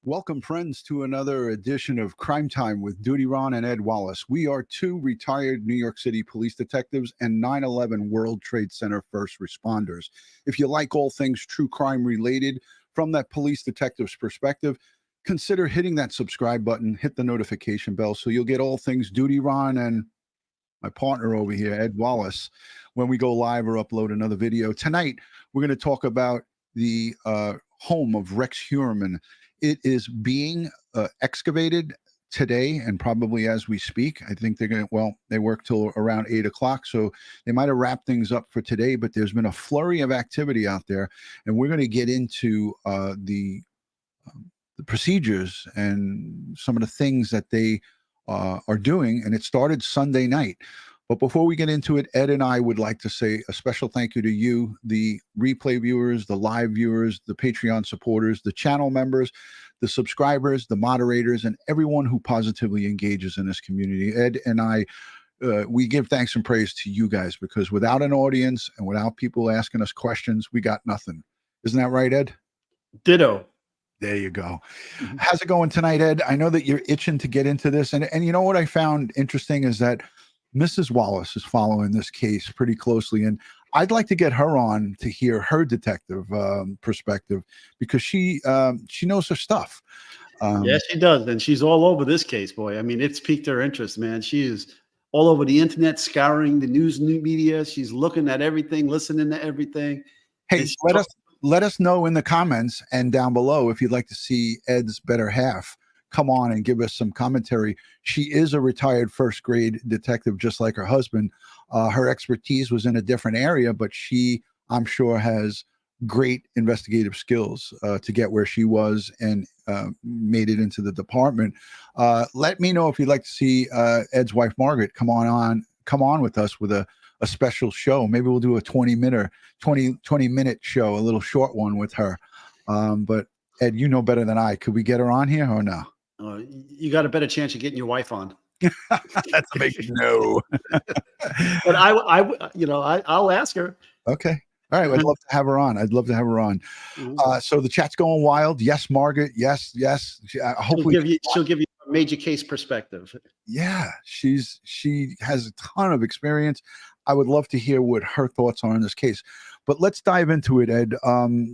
Welcome, friends, to another edition of Crime Time with DutyRon and Ed Wallace. We are two retired New York City police detectives and 9/11 World Trade Center first responders. If you like all things true crime related from that police detective's perspective, consider hitting that subscribe button, hit the notification bell so you'll get all things DutyRon and my partner over here, Ed Wallace, when we go live or upload another video. Tonight, we're going to talk about the home of Rex Heuermann. It is being excavated today and probably as we speak. I think they're going to, well, they work till around 8 o'clock, so they might have wrapped things up for today, but there's been a flurry of activity out there, and we're going to get into the procedures and some of the things that they are doing, and it started Sunday night. But before we get into it, Ed and I would like to say a special thank you to you, the replay viewers, the live viewers, the Patreon supporters, the channel members, the subscribers, the moderators, and everyone who positively engages in this community. Ed and I, we give thanks and praise to you guys, because without an audience and without people asking us questions, we got nothing. Isn't that right, Ed? Ditto. There you go. How's it going tonight, Ed? I know that you're itching to get into this. And you know what I found interesting is that Mrs. Wallace is following this case pretty closely. And I'd like to get her on to hear her detective perspective, because she knows her stuff. Yes, she does. And she's all over this case, boy. I mean, it's piqued her interest, man. She is all over the internet, scouring the news media. She's looking at everything, listening to everything. Hey, let us know in the comments and down below if you'd like to see Ed's better half come on and give us some commentary. She is a retired first grade detective, just like her husband. Her expertise was in a different area, but she, I'm sure, has great investigative skills to get where she was and made it into the department. Let me know if you'd like to see Ed's wife, Margaret, come on with us with a special show. Maybe we'll do a 20-minute show, a little short one with her. But Ed, you know better than I. Could we get her on here or no? You got a better chance of getting your wife on. That's a big no. But I'll ask her. Okay. All right. I'd love to have her on. So the chat's going wild. Yes, Margaret. Yes. Hopefully she'll give you a major case perspective. Yeah. She has a ton of experience. I would love to hear what her thoughts are on this case. But let's dive into it, Ed.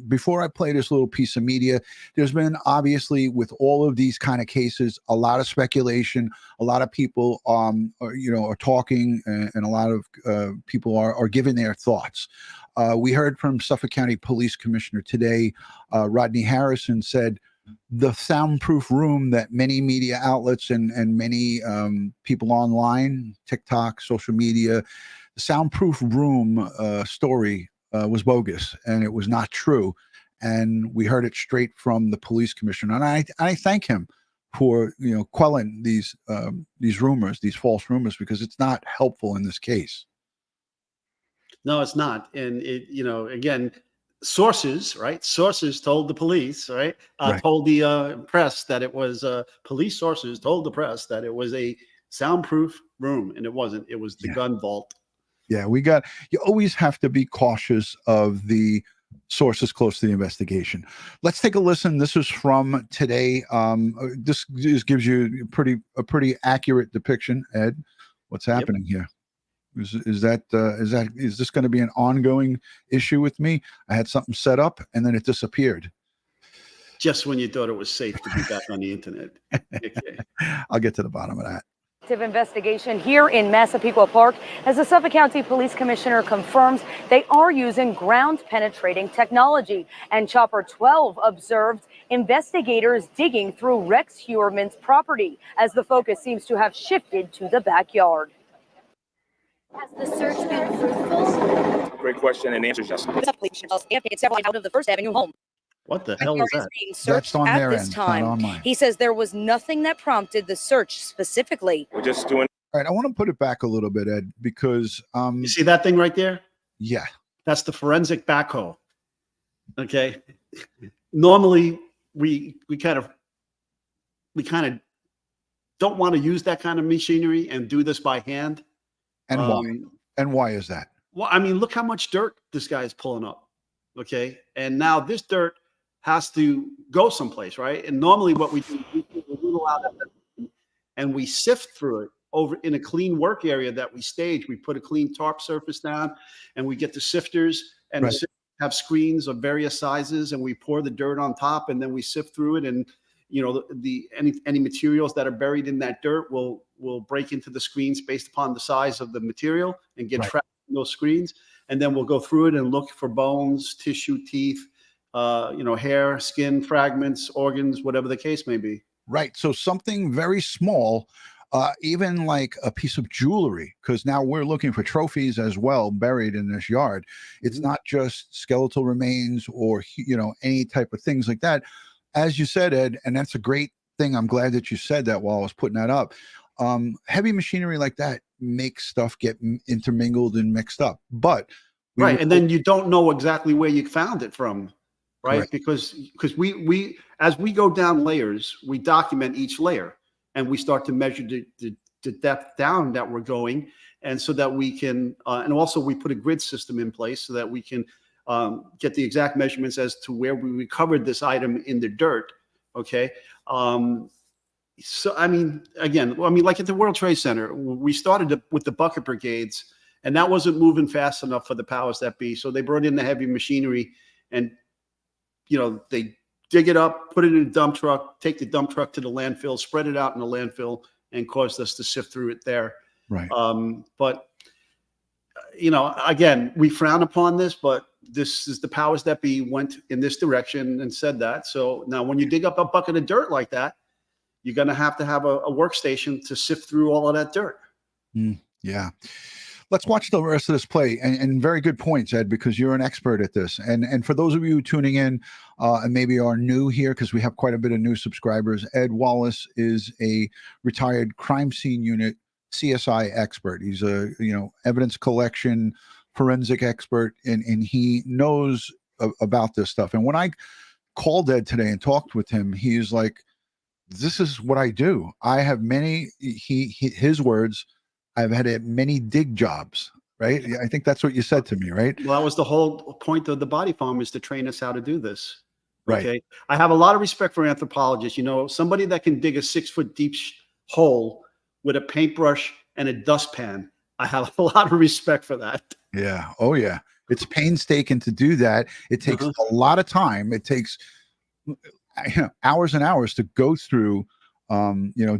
Before I play this little piece of media, there's been, obviously, with all of these kind of cases, a lot of speculation. A lot of people, are talking, and a lot of people are giving their thoughts. We heard from Suffolk County Police Commissioner today, Rodney Harrison, said the soundproof room that many media outlets and many people online, TikTok, social media, the soundproof room story was bogus, and it was not true. And we heard it straight from the police commissioner. And I thank him for quelling these rumors, these false rumors, because it's not helpful in this case. No, it's not. And again, sources told the police, right? Told the press that it was police sources told the press that it was a soundproof room, and it wasn't. It was the gun vault. Yeah, you always have to be cautious of the sources close to the investigation. Let's take a listen. This is from today. This gives you a pretty accurate depiction, Ed. What's happening here? Is this going to be an ongoing issue with me? I had something set up and then it disappeared. Just when you thought it was safe to be back on the internet. Okay. I'll get to the bottom of that. Investigation here in Massapequa Park, as the Suffolk County Police Commissioner confirms they are using ground-penetrating technology. And Chopper 12 observed investigators digging through Rex Heuermann's property, as the focus seems to have shifted to the backyard. Has the search been fruitful? Great question, and answer yes. It's several out of the First Avenue home. What the hell is that? Being searched on at their this end, time. not on mine. He says there was nothing that prompted the search specifically. We're just doing. All right, I want to put it back a little bit, Ed, because you see that thing right there? Yeah, that's the forensic backhoe. Okay, normally we kind of don't want to use that kind of machinery and do this by hand. And why? And why is that? Well, I mean, look how much dirt this guy is pulling up. Okay, and now this dirt has to go someplace, right? And normally what we do, we put a little out of it and we sift through it over in a clean work area that we stage. We put a clean tarp surface down and we get the sifters, and the sifters have screens of various sizes, and we pour the dirt on top, and then we sift through it. And any materials that are buried in that dirt will break into the screens based upon the size of the material and get trapped in those screens. And then we'll go through it and look for bones, tissue, teeth, hair, skin fragments, organs, whatever the case may be. Right. So something very small, even like a piece of jewelry, because now we're looking for trophies as well buried in this yard. It's not just skeletal remains or, any type of things like that. As you said, Ed, and that's a great thing. I'm glad that you said that while I was putting that up. Heavy machinery like that makes stuff get intermingled and mixed up. But and then you don't know exactly where you found it from, right? Correct. Because we as we go down layers, we document each layer, and we start to measure the depth down that we're going, and so that we can, and also we put a grid system in place so that we can get the exact measurements as to where we recovered this item in the dirt. Okay. So, like at the World Trade Center, we started with the bucket brigades, and that wasn't moving fast enough for the powers that be. So they brought in the heavy machinery, and, they dig it up, put it in a dump truck, take the dump truck to the landfill, spread it out in the landfill, and caused us to sift through it there. Right. But, again, we frown upon this, but this is the powers that be went in this direction and said that. So now when you dig up a bucket of dirt like that, you're going to have a workstation to sift through all of that dirt. Yeah. Let's watch the rest of this play. And very good points, Ed, because you're an expert at this. And for those of you tuning in and maybe are new here, because we have quite a bit of new subscribers, Ed Wallace is a retired crime scene unit CSI expert. He's a evidence collection forensic expert, and he knows about this stuff. And when I called Ed today and talked with him, he's like, this is what I do. I have many, his words, I've had many dig jobs, right? I think that's what you said to me, right? Well, that was the whole point of the body farm, is to train us how to do this. Right. Okay. I have a lot of respect for anthropologists. Somebody that can dig a 6-foot deep hole with a paintbrush and a dustpan. I have a lot of respect for that. Yeah. Oh, yeah. It's painstaking to do that. It takes a lot of time. It takes hours and hours to go through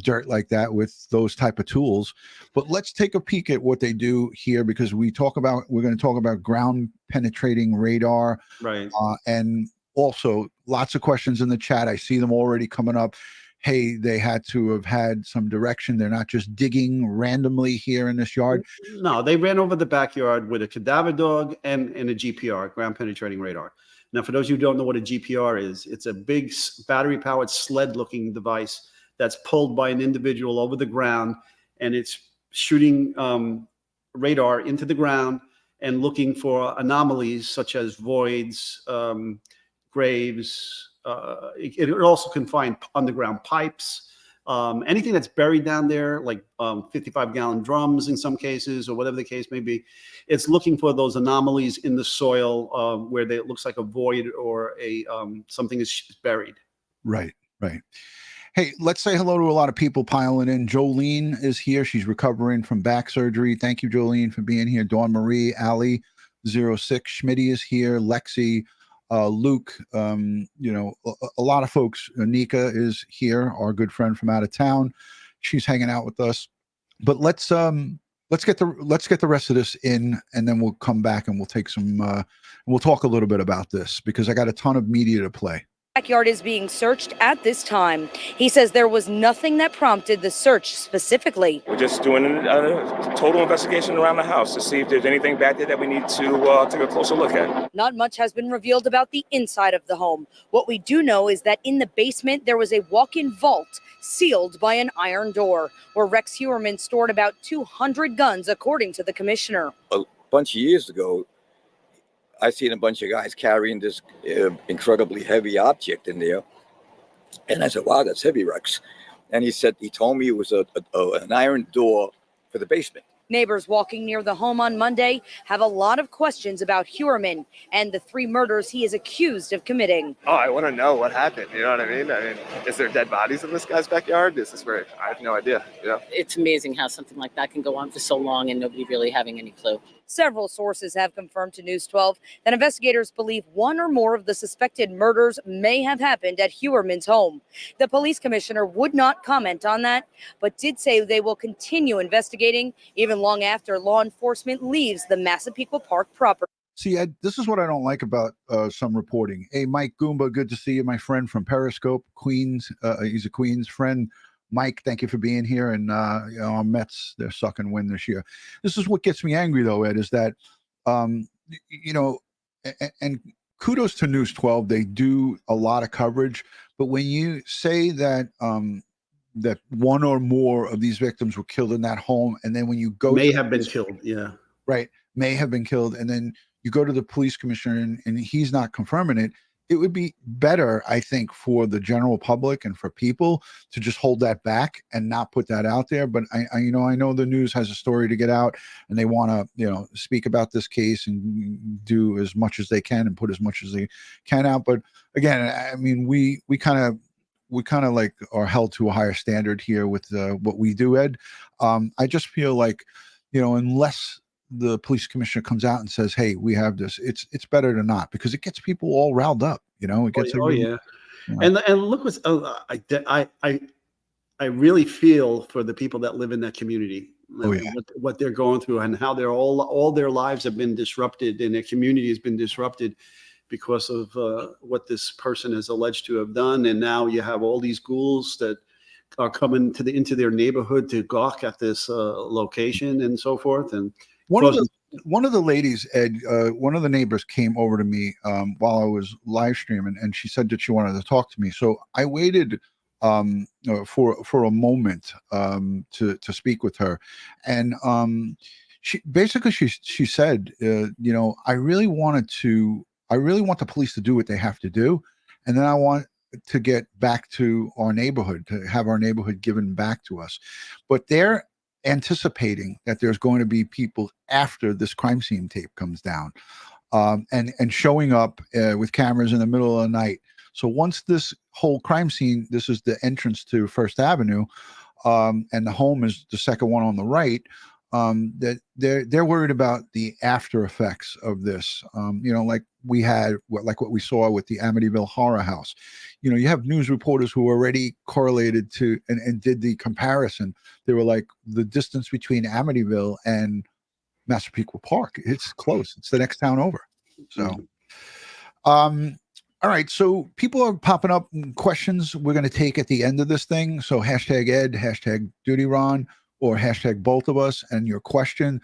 dirt like that with those type of tools. But let's take a peek at what they do here, because we're going to talk about ground penetrating radar. Right. And also lots of questions in the chat. I see them already coming up. Hey, they had to have had some direction. They're not just digging randomly here in this yard. No, they ran over the backyard with a cadaver dog and a GPR, ground penetrating radar. Now, for those of you who don't know what a GPR is, it's a big battery-powered sled-looking device that's pulled by an individual over the ground, and it's shooting radar into the ground and looking for anomalies such as voids, graves. It also can find underground pipes, anything that's buried down there, like 55-gallon drums in some cases, or whatever the case may be. It's looking for those anomalies in the soil where it looks like a void or something is buried. Right, right. Hey, let's say hello to a lot of people piling in. Jolene is here. She's recovering from back surgery. Thank you, Jolene, for being here. Dawn Marie, Ali, 06, Schmitty is here. Lexi, Luke, a lot of folks. Nika is here, our good friend from out of town. She's hanging out with us. But let's get the rest of this in, and then we'll come back and we'll take some we'll talk a little bit about this, because I got a ton of media to play. Backyard is being searched at this time. He says there was nothing that prompted the search specifically. We're just doing a total investigation around the house to see if there's anything back there that we need to take a closer look at. Not much has been revealed about the inside of the home. What we do know is that in the basement there was a walk-in vault sealed by an iron door, where Rex Heuermann stored about 200 guns, according to the commissioner. A bunch of years ago, I seen a bunch of guys carrying this incredibly heavy object in there. And I said, wow, that's heavy, Rex. And he told me it was an iron door for the basement. Neighbors walking near the home on Monday have a lot of questions about Heuermann and the 3 murders he is accused of committing. Oh, I want to know what happened. You know what I mean? Is there dead bodies in this guy's backyard? Is this where I have no idea. You know? It's amazing how something like that can go on for so long and nobody really having any clue. Several sources have confirmed to News 12 that investigators believe 1 or more of the suspected murders may have happened at Heuermann's home. The police commissioner would not comment on that, but did say they will continue investigating even long after law enforcement leaves the Massapequa Park property. See, Ed, this is what I don't like about some reporting. Hey, Mike Goomba, good to see you, my friend from Periscope, Queens. He's a Queens friend. Mike, thank you for being here. And you know, our Mets, they're sucking wind this year. This is what gets me angry, though, Ed, is that, you know, and kudos to News 12. They do a lot of coverage. But when you say that that 1 or more of these victims were killed in that home, and then when you go may have been killed, yeah, right, may have been killed, and then you go to the police commissioner and he's not confirming it, it would be better, I think, for the general public and for people to just hold that back and not put that out there. But I know the news has a story to get out, and they want to, you know, speak about this case and do as much as they can and put as much as they can out. But again, I mean, we kind of like are held to a higher standard here with what we do, Ed. I just feel like, you know, unless the police commissioner comes out and says, hey, we have this, it's better to not, because it gets people all riled up, you know. It gets yeah. And look what's I really feel for the people that live in that community. What they're going through and how they're all their lives have been disrupted and their community has been disrupted because of what this person is alleged to have done. And now you have all these ghouls that are coming into their neighborhood to gawk at this location and so forth. And one of the ladies, Ed, one of the neighbors came over to me while I was live streaming, and she said that she wanted to talk to me. So I waited for a moment to speak with her, and she said, you know, I really want the police to do what they have to do, and then I want to get back to our neighborhood, to have our neighborhood given back to us. But they're anticipating that there's going to be people after this crime scene tape comes down, and showing up with cameras in the middle of the night. So once this whole crime scene, this is the entrance to First Avenue, and the home is the second one on the right, that they're worried about the after effects of this. You know, like we had what we saw with the Amityville Horror House. You know, you have news reporters who already correlated to and did the comparison. They were like, the distance between Amityville and Massapequa Park, it's close. It's the next town over. So, all right. So people are popping up questions we're going to take at the end of this thing. So hashtag Ed, hashtag DutyRon, or hashtag both of us and your question.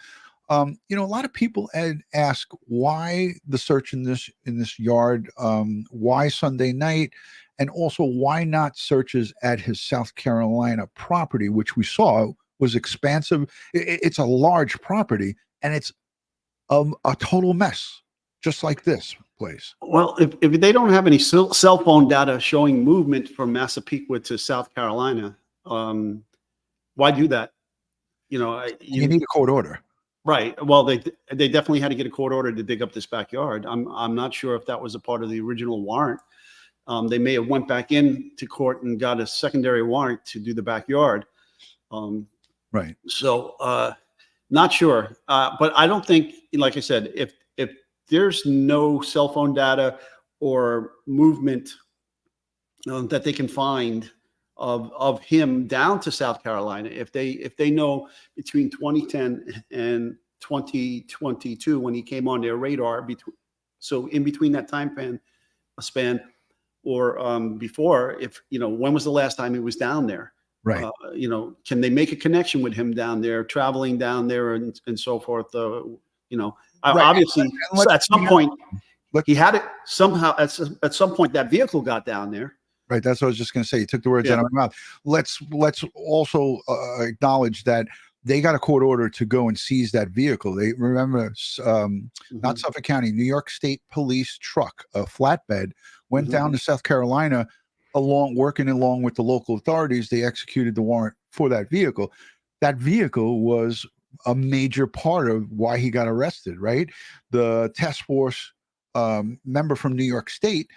You know, a lot of people, Ed, ask why the search in this yard, why Sunday night, and also why not searches at his South Carolina property, which we saw was expansive. It's a large property, and it's a total mess, just like this place. Well, if they don't have any cell phone data showing movement from Massapequa to South Carolina, why do that? You know, you need a court order. Right. Well, they definitely had to get a court order to dig up this backyard. I'm not sure if that was a part of the original warrant. They may have went back in to court and got a secondary warrant to do the backyard. Right. So not sure. But I don't think, like I said, if there's no cell phone data or movement that they can find of him down to South Carolina, if they know between 2010 and 2022 when he came on their radar, so in between that time span or before, if you know, when was the last time he was down there, right? You know, can they make a connection with him down there, traveling down there and so forth? You know, right. Obviously at some point he had it somehow. At some point that vehicle got down there. Right. That's what I was just going to say. You took the words out of my mouth. Let's also acknowledge that they got a court order to go and seize that vehicle. They remember, not Suffolk County, New York State Police truck, a flatbed, went down to South Carolina, working along with the local authorities. They executed the warrant for that vehicle. That vehicle was a major part of why he got arrested, right? The task force member from New York State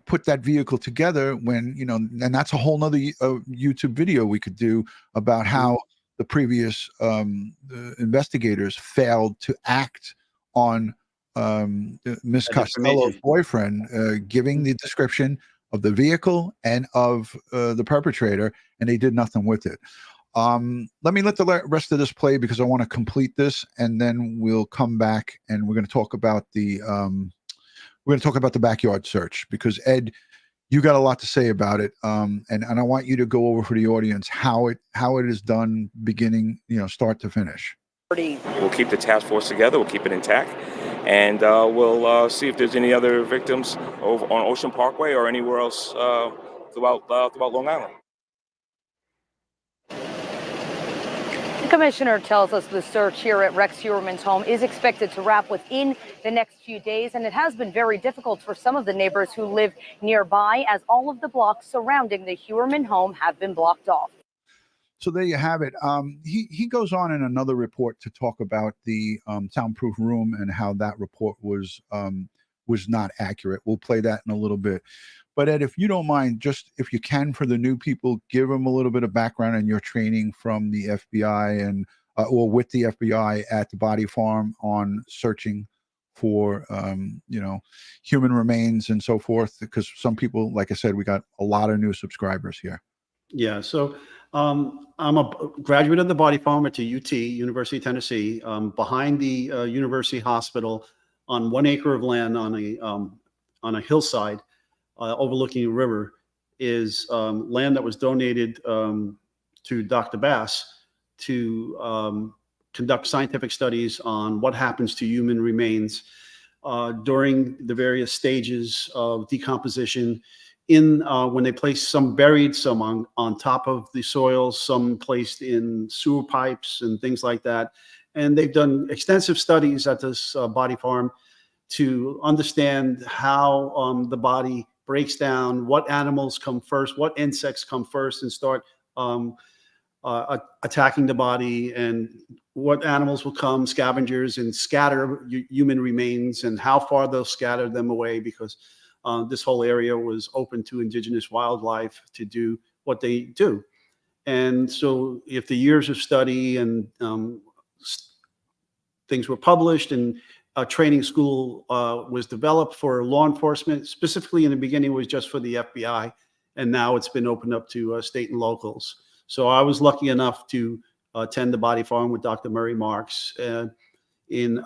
put that vehicle together when, and that's a whole nother YouTube video we could do about how the previous the investigators failed to act on Miss Costello's boyfriend giving the description of the vehicle and of the perpetrator, and they did nothing with it. Let me let the rest of this play because I want to complete this, and then we'll come back and we're going to talk about the backyard search, because Ed, you got a lot to say about it, and I want you to go over for the audience how it is done, beginning, start to finish. We'll keep the task force together. We'll keep it intact, and we'll see if there's any other victims over on Ocean Parkway or anywhere else throughout Long Island. The commissioner tells us the search here at Rex Heuermann's home is expected to wrap within the next few days, and it has been very difficult for some of the neighbors who live nearby, as all of the blocks surrounding the Heuermann home have been blocked off. So there you have it. He goes on in another report to talk about the soundproof room and how that report was not accurate. We'll play that in a little bit. But Ed, if you don't mind, just if you can, for the new people, give them a little bit of background on your training from the FBI and or with the FBI at the Body Farm on searching for human remains and so forth. Because some people, like I said, we got a lot of new subscribers here. Yeah. So I'm a graduate of the Body Farm at the UT, University of Tennessee, behind the University Hospital on 1 acre of land on a hillside overlooking a river is land that was donated to Dr. Bass to conduct scientific studies on what happens to human remains during the various stages of decomposition when they place some buried, some on top of the soil, some placed in sewer pipes and things like that. And they've done extensive studies at this Body Farm to understand how the body breaks down, what animals come first, what insects come first and start attacking the body, and what animals will come, scavengers, and scatter human remains, and how far they'll scatter them away, because this whole area was open to indigenous wildlife to do what they do. And so if the years of study and things were published, and a training school was developed for law enforcement, specifically in the beginning it was just for the FBI, and now it's been opened up to state and locals. So I was lucky enough to attend the Body Farm with Dr. Murray Marks in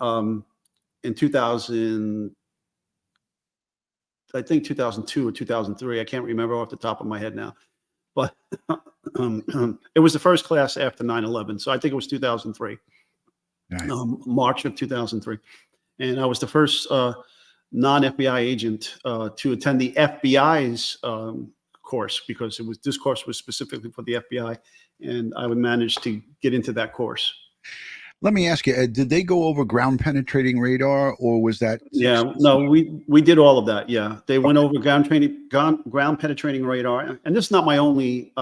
2000, I think 2002 or 2003. I can't remember off the top of my head now, but it was the first class after 9/11. So I think it was 2003, nice. March of 2003. And I was the first non-FBI agent to attend the FBI's course, because this course was specifically for the FBI, and I would manage to get into that course. Let me ask you, Ed, did they go over ground penetrating radar, or was that? Yeah, no, we did all of that. Yeah, they went over ground penetrating radar, and this is not my only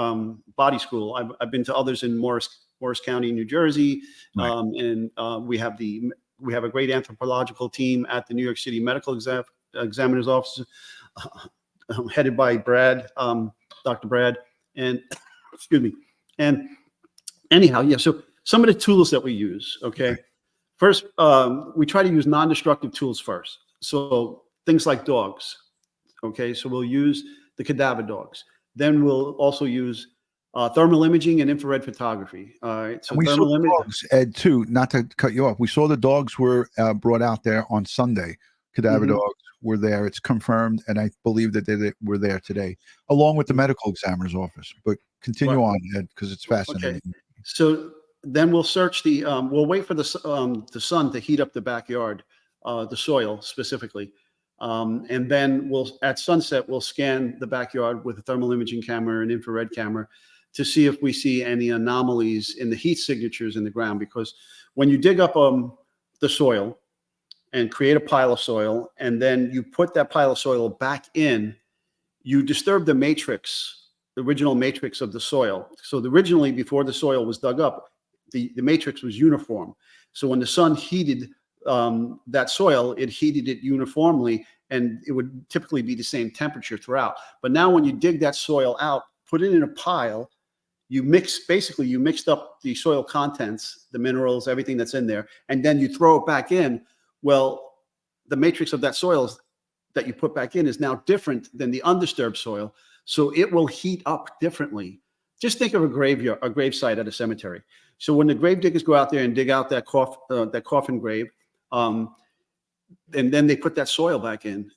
body school. I've been to others in Morris County, New Jersey, right. And we have a great anthropological team at the New York City Medical Examiner's Office, headed by Brad, Dr. Brad, and excuse me. And anyhow, yeah. So some of the tools that we use, okay. First, we try to use non-destructive tools first. So things like dogs, okay. So we'll use the cadaver dogs. Then we'll also use thermal imaging and infrared photography. All right. So we saw the dogs, Ed, too. Not to cut you off, we saw the dogs were brought out there on Sunday. Cadaver dogs were there. It's confirmed, and I believe that they were there today, along with the medical examiner's office. But continue on, Ed, because it's fascinating. Okay. So then we'll search we'll wait for the sun to heat up the backyard, the soil specifically. And then at sunset, we'll scan the backyard with a thermal imaging camera and infrared camera to see if we see any anomalies in the heat signatures in the ground. Because when you dig up the soil and create a pile of soil, and then you put that pile of soil back in, you disturb the matrix, the original matrix of the soil. So originally, before the soil was dug up, the matrix was uniform. So when the sun heated that soil, it heated it uniformly, and it would typically be the same temperature throughout. But now when you dig that soil out, put it in a pile, you mixed up the soil contents, the minerals, everything that's in there, and then you throw it back in. Well, the matrix of that soil that you put back in is now different than the undisturbed soil. So it will heat up differently. Just think of a gravesite at a cemetery. So when the grave diggers go out there and dig out that coffin grave, and then they put that soil back in,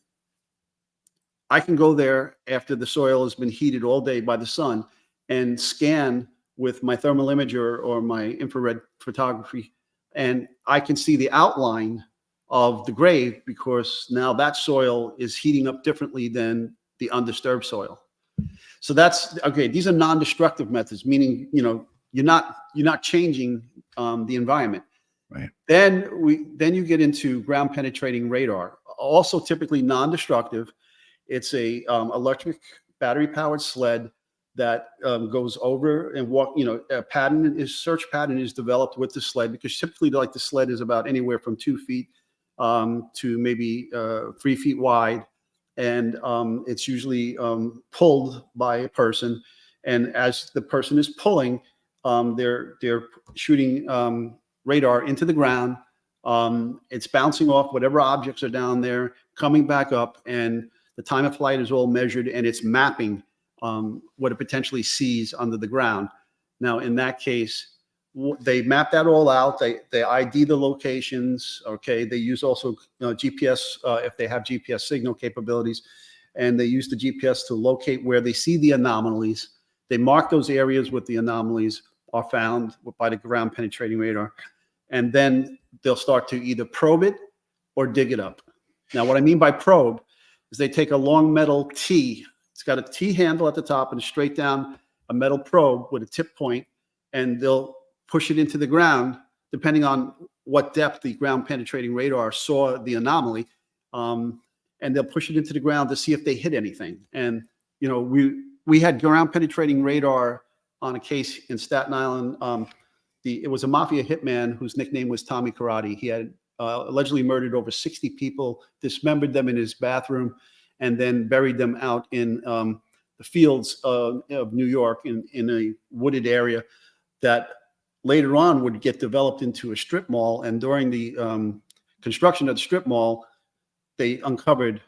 I can go there after the soil has been heated all day by the sun and scan with my thermal imager or my infrared photography, and I can see the outline of the grave because now that soil is heating up differently than the undisturbed soil. So that's okay. These are non-destructive methods, meaning you're not changing the environment. Right. Then you get into ground penetrating radar, also typically non-destructive. It's a electric battery powered sled that goes over and search pattern is developed with the sled, because typically like the sled is about anywhere from 2 feet to maybe 3 feet wide. And it's usually pulled by a person. And as the person is pulling, they're shooting radar into the ground. It's bouncing off whatever objects are down there, coming back up, and the time of flight is all measured, and it's mapping what it potentially sees under the ground. Now, in that case, they map that all out. They ID the locations. Okay, they use also GPS if they have GPS signal capabilities, and they use the GPS to locate where they see the anomalies. They mark those areas with the anomalies are found by the ground penetrating radar, and then they'll start to either probe it or dig it up. Now, what I mean by probe is they take a long metal T. It's got a T handle at the top and straight down a metal probe with a tip point, and they'll push it into the ground, depending on what depth the ground penetrating radar saw the anomaly, and they'll push it into the ground to see if they hit anything. And we had ground penetrating radar on a case in Staten Island. It was a mafia hitman whose nickname was Tommy Karate. He had allegedly murdered over 60 people, dismembered them in his bathroom, and then buried them out in the fields of New York in a wooded area that later on would get developed into a strip mall. And during the construction of the strip mall, they uncovered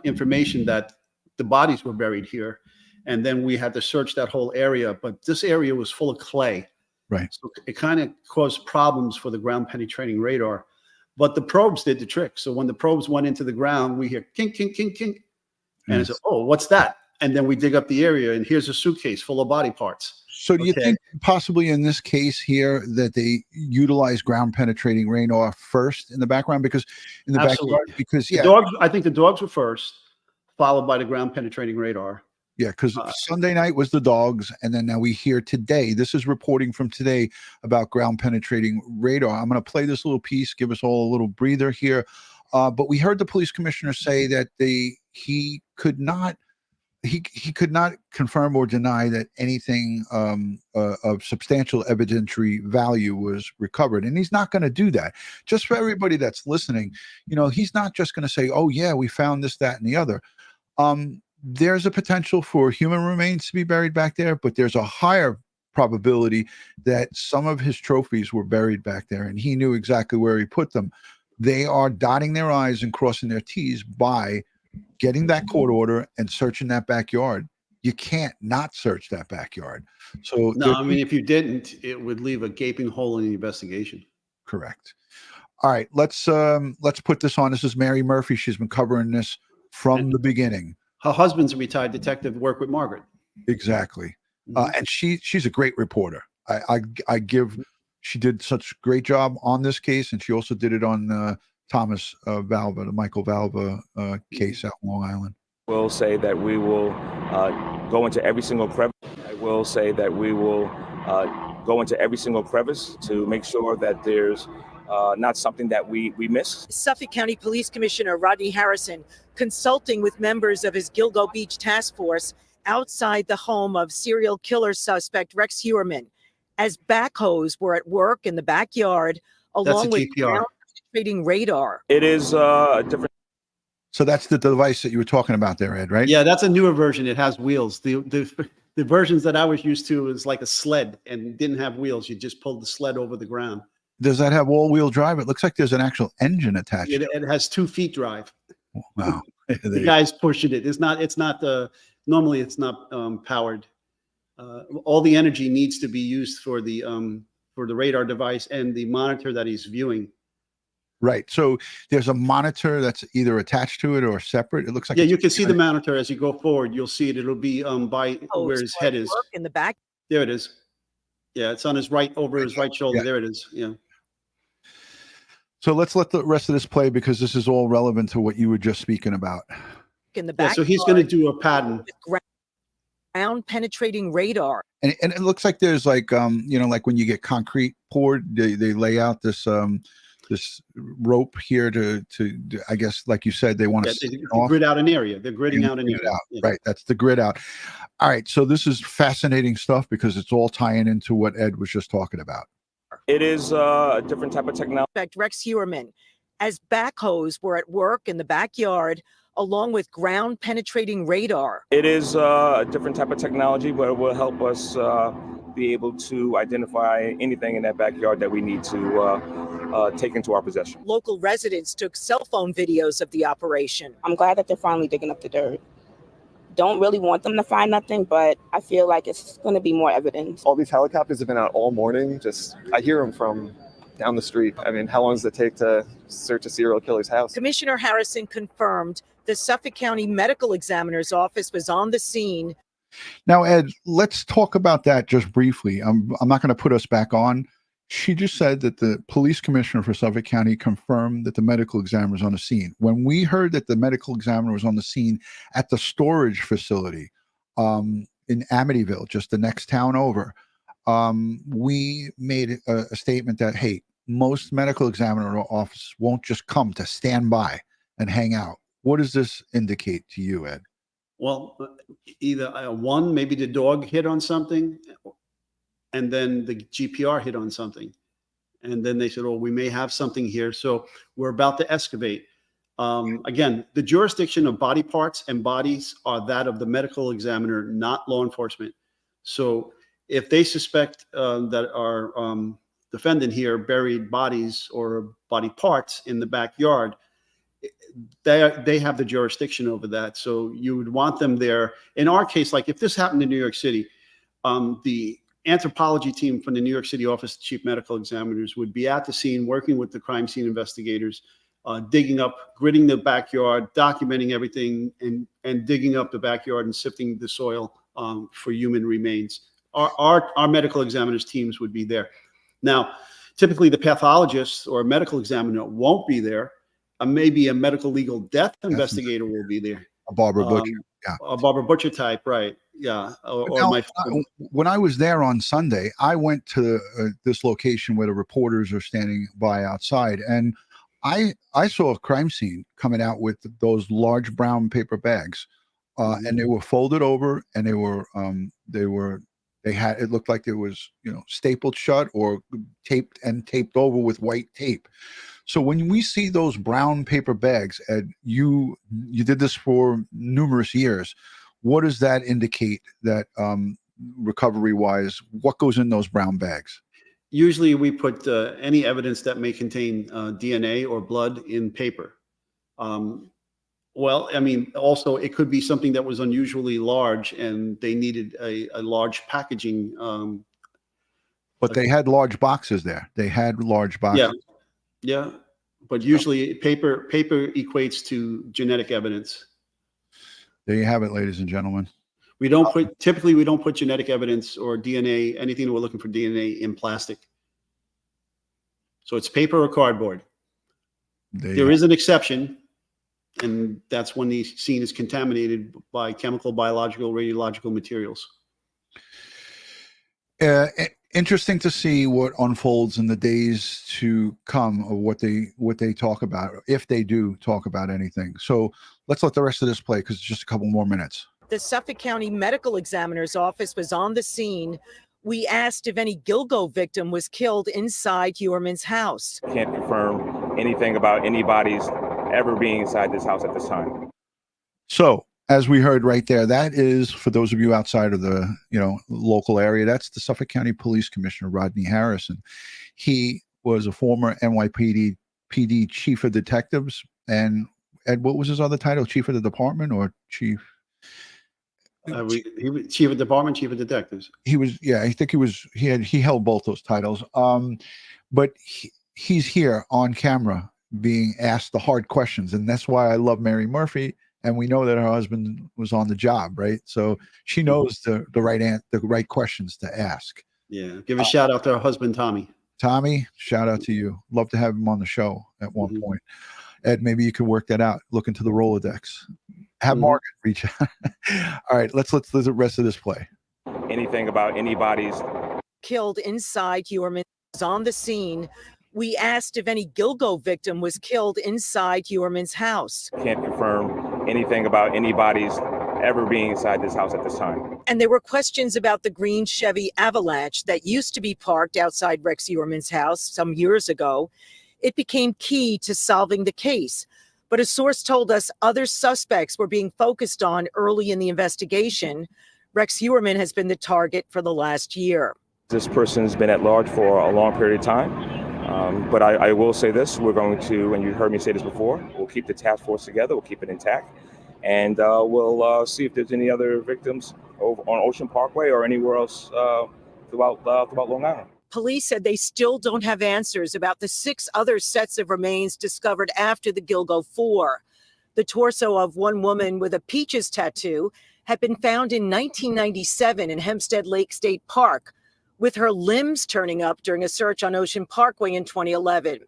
information that the bodies were buried here. And then we had to search that whole area. But this area was full of clay. Right. So it kind of caused problems for the ground penetrating radar. But the probes did the trick. So when the probes went into the ground, we hear kink, kink, kink, kink. And it's, oh, what's that? And then we dig up the area, and here's a suitcase full of body parts. So do you think possibly in this case here that they utilize ground penetrating radar first in the background? Because in the backyard, because the dogs, I think the dogs were first, followed by the ground penetrating radar. Yeah, because Sunday night was the dogs, and then now we hear today. This is reporting from today about ground penetrating radar. I'm going to play this little piece, give us all a little breather here. But we heard the police commissioner say that he could not confirm or deny that anything of substantial evidentiary value was recovered, and he's not going to do that. Just for everybody that's listening, he's not just going to say, "Oh yeah, we found this, that, and the other." There's a potential for human remains to be buried back there, but there's a higher probability that some of his trophies were buried back there, and he knew exactly where he put them. They are dotting their I's and crossing their T's by getting that court order and searching that backyard. You can't not search that backyard. So no, I mean, if you didn't, it would leave a gaping hole in the investigation. Correct. All right, let's put this on. This is Mary Murphy. She's been covering this from the beginning. Her husband's a retired detective, worked with Margaret. Exactly. And she's a great reporter. She did such a great job on this case, and she also did it on Thomas Valva, the Michael Valva case out in Long Island. We'll say that we will go into every single crevice. I will say that we will go into every single crevice to make sure that there's not something that we miss. Suffolk County Police Commissioner Rodney Harrison consulting with members of his Gilgo Beach task force outside the home of serial killer suspect Rex Heuermann. as backhoes were at work in the backyard, That's along a with GPR. ground-penetrating radar. It is a different. So that's the device that you were talking about there, Ed, right? Yeah, that's a newer version. It has wheels. The versions that I was used to was like a sled and didn't have wheels. You just pulled the sled over the ground. Does that have all-wheel drive? It looks like there's an actual engine attached. It has 2 feet drive. Wow. The guy's pushing it. It's not normally it's not powered. All the energy needs to be used for the radar device and the monitor that he's viewing. Right. So there's a monitor that's either attached to it or separate. It looks like Yeah, you can see the monitor as you go forward. You'll see it. It'll be by where his head is. In the back. There it is. Yeah, it's on his right, over his right shoulder. Yeah. There it is. Yeah. So let's let the rest of this play because this is all relevant to what you were just speaking about. In the Yeah, back. so he's going to do a pattern. Ground penetrating radar. And it looks like there's like like when you get concrete poured, they lay out this this rope here to I guess, like you said, they want to Grid out an area. They're gridding out an area. Yeah. Right. That's the grid out. All right. So this is fascinating stuff because it's all tying into what Ed was just talking about. It is a different type of technology. Rex Heuermann, as backhoes were at work in the backyard, along with ground penetrating radar. It is a different type of technology, but it will help us be able to identify anything in that backyard that we need to take into our possession. Local residents took cell phone videos of the operation. I'm glad that they're finally digging up the dirt. Don't really want them to find nothing, but I feel like it's going to be more evidence. All these helicopters have been out all morning. I hear them from down the street. I mean, how long does it take to search a serial killer's house? Commissioner Harrison confirmed the Suffolk County Medical Examiner's Office was on the scene. Now, Ed, let's talk about that just briefly. I'm not going to put us back on. She just said that the police commissioner for Suffolk County confirmed that the medical examiner was on the scene. When we heard that the medical examiner was on the scene at the storage facility in Amityville, just the next town over, we made a statement that, hey, most medical examiner offices won't just come to stand by and hang out. What does this indicate to you, Ed? Well, either one, maybe the dog hit on something, and then the GPR hit on something. And then they said, oh, we may have something here. So we're about to excavate. Again, the jurisdiction of body parts and bodies are that of the medical examiner, not law enforcement. So if they suspect that our defendant here buried bodies or body parts in the backyard, they have the jurisdiction over that. So you would want them there. In our case, like if this happened in New York City, the anthropology team from the New York City Office of Chief Medical Examiners would be at the scene working with the crime scene investigators, digging up, gridding the backyard, documenting everything, and digging up the backyard and sifting the soil for human remains. Our medical examiners teams would be there. Now, typically the pathologist or medical examiner won't be there. Maybe a medical legal death investigator will be there. A Barbara Butcher. Yeah. A Barbara Butcher type, right. Yeah. When I was there on Sunday, I went to this location where the reporters are standing by outside, and I saw a crime scene coming out with those large brown paper bags, and they were folded over, and it looked like it was, stapled shut or taped over with white tape. So when we see those brown paper bags, Ed, you did this for numerous years. What does that indicate that recovery wise, what goes in those brown bags? Usually we put any evidence that may contain DNA or blood in paper. Well, I mean, also it could be something that was unusually large and they needed a large packaging. But they had large boxes there. They had large boxes. Yeah. But usually paper equates to genetic evidence. There you have it, ladies and gentlemen. Typically we don't put genetic evidence or DNA, anything that we're looking for DNA, in plastic. So it's paper or cardboard. There is an exception, and that's when the scene is contaminated by chemical, biological, radiological materials. Interesting to see what unfolds in the days to come of what they talk about, if they do talk about anything. So let's let the rest of this play because it's just a couple more minutes. The Suffolk County Medical Examiner's Office was on the scene We asked if any Gilgo victim was killed inside Heuermann's house. Can't confirm anything about anybody's ever being inside this house at this time. So, as we heard right there, that is, for those of you outside of the local area, that's the Suffolk County Police Commissioner Rodney Harrison. He was a former NYPD Chief of Detectives, and Ed, what was his other title? Chief of the Department or Chief? He was Chief of Department, Chief of Detectives. He was, yeah, I think he held both those titles. But he's here on camera being asked the hard questions, and that's why I love Mary Murphy. And we know that her husband was on the job, right? So she knows the right questions to ask. Yeah, give a shout out to her husband, Tommy. Tommy, shout out to you. Love to have him on the show at one point. Ed, maybe you could work that out. Look into the Rolodex. Have Margaret reach out. All right, let's the rest of this play. Anything about anybody's Killed inside Heuermann was on the scene. We asked if any Gilgo victim was killed inside Heuermann's house. Can't confirm anything about anybody's ever being inside this house at this time. And there were questions about the green Chevy Avalanche that used to be parked outside Rex Heuermann's house some years ago. It became key to solving the case. But a source told us other suspects were being focused on early in the investigation. Rex Heuermann has been the target for the last year. This person's been at large for a long period of time. But I will say this, we're going to, and you heard me say this before, we'll keep the task force together, we'll keep it intact, and we'll see if there's any other victims over on Ocean Parkway or anywhere else throughout Long Island. Police said they still don't have answers about the 6 other sets of remains discovered after the Gilgo 4. The torso of one woman with a peaches tattoo had been found in 1997 in Hempstead Lake State Park, with her limbs turning up during a search on Ocean Parkway in 2011.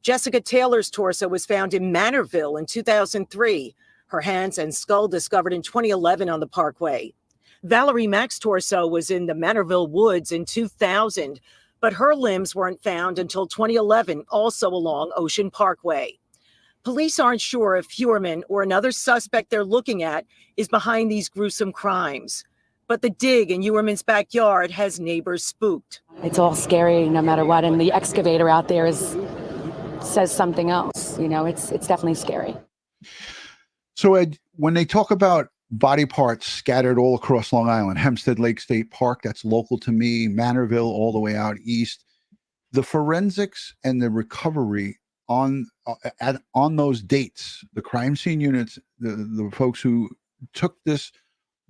Jessica Taylor's torso was found in Manorville in 2003, her hands and skull discovered in 2011 on the Parkway. Valerie Mack's torso was in the Manorville woods in 2000, but her limbs weren't found until 2011, also along Ocean Parkway. Police aren't sure if Heuermann or another suspect they're looking at is behind these gruesome crimes. But the dig in Heuermann's backyard has neighbors spooked. It's all scary no matter what, and the excavator out there says something else. It's definitely scary. So Ed, when they talk about body parts scattered all across Long Island, Hempstead Lake State Park, that's local to me, Manorville all the way out east, the forensics and the recovery on those dates, the crime scene units, the folks who took